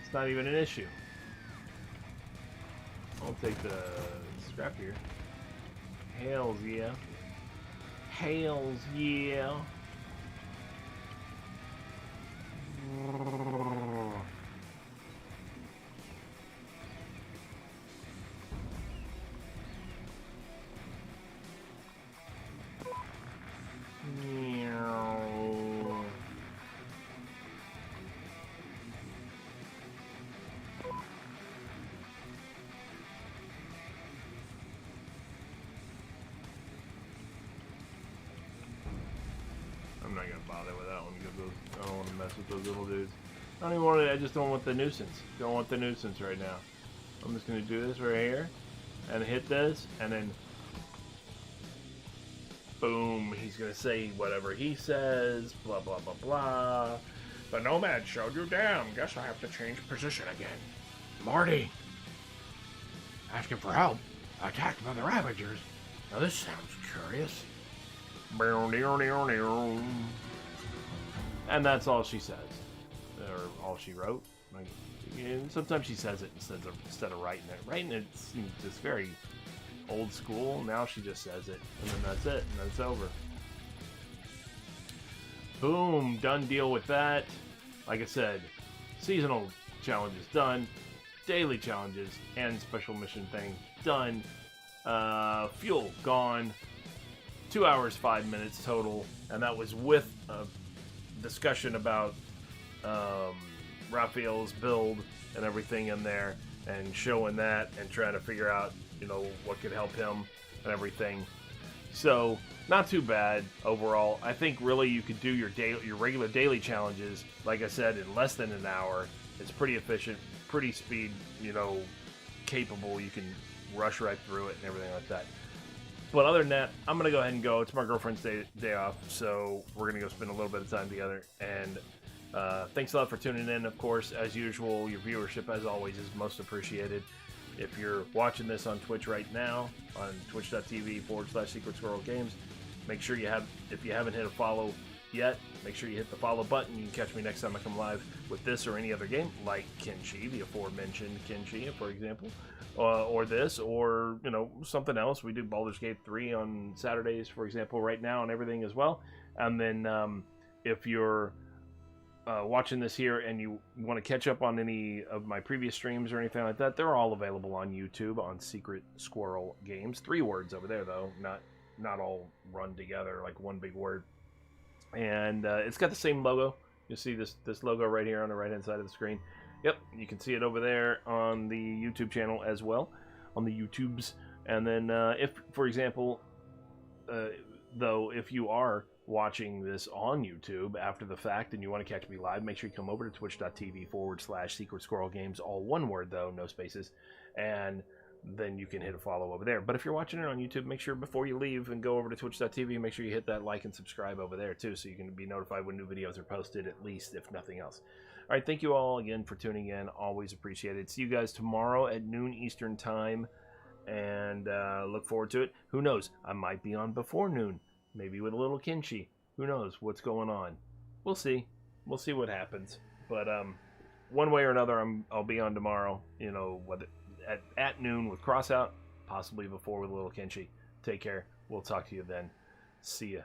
It's not even an issue. I'll take the scrap here. Hails yeah. Hails yeah. I'm not gonna bother with that one because I don't want to mess with those little dudes. I don't even want to. I just don't want the nuisance. Don't want the nuisance right now. I'm just gonna do this right here, and hit this, and then boom. He's gonna say whatever he says. Blah blah blah blah. The nomad showed you down. Guess I have to change position again. Marty, asking for help. Attacked by the Ravagers. Now this sounds curious. And that's all she says, or all she wrote. Like, sometimes she says it instead of writing it. Writing it seems just very old school. Now she just says it, and then that's it, and then it's over. Boom, done deal with that. Like I said, seasonal challenges done, daily challenges and special mission thing done. Fuel gone. 2 hours 5 minutes total, and that was with a discussion about Raphael's build and everything in there, and showing that and trying to figure out, you know, what could help him and everything. So not too bad overall. I think really you could do your regular daily challenges, like I said, in less than an hour. It's pretty efficient, pretty speed, you know, capable. You can rush right through it and everything like that. But other than that, I'm going to go ahead and go. It's my girlfriend's day off, so we're going to go spend a little bit of time together. And thanks a lot for tuning in. Of course, as usual, your viewership, as always, is most appreciated. If you're watching this on Twitch right now, on twitch.tv/Secret Squirrel Games, make sure you have, if you haven't hit a follow yet, make sure you hit the follow button. You can catch me next time I come live with this or any other game, like Kenshi, the aforementioned Kenshi, for example. Or this, or, you know, something else. We do Baldur's Gate 3 on Saturdays, for example, right now, and everything as well. And then if you're watching this here and you want to catch up on any of my previous streams or anything like that, they're all available on YouTube on Secret Squirrel Games. 3 words over there, though, not all run together like one big word. And it's got the same logo. You'll see this logo right here on the right hand side of the screen. Yep, you can see it over there on the YouTube channel as well, on the YouTubes. And then if, for example, though, if you are watching this on YouTube after the fact and you want to catch me live, make sure you come over to twitch.tv/Secret Squirrel Games, all one word though, no spaces, and then you can hit a follow over there. But if you're watching it on YouTube, make sure before you leave and go over to twitch.tv, make sure you hit that like and subscribe over there too, so you can be notified when new videos are posted, at least, if nothing else. All right, thank you all again for tuning in. Always appreciated. See you guys tomorrow at noon Eastern time, and look forward to it. Who knows? I might be on before noon, maybe with a little Kenshi. Who knows what's going on? We'll see. We'll see what happens. But one way or another, I'll be on tomorrow. You know, whether at noon with Crossout, possibly before with a little Kenshi. Take care. We'll talk to you then. See ya.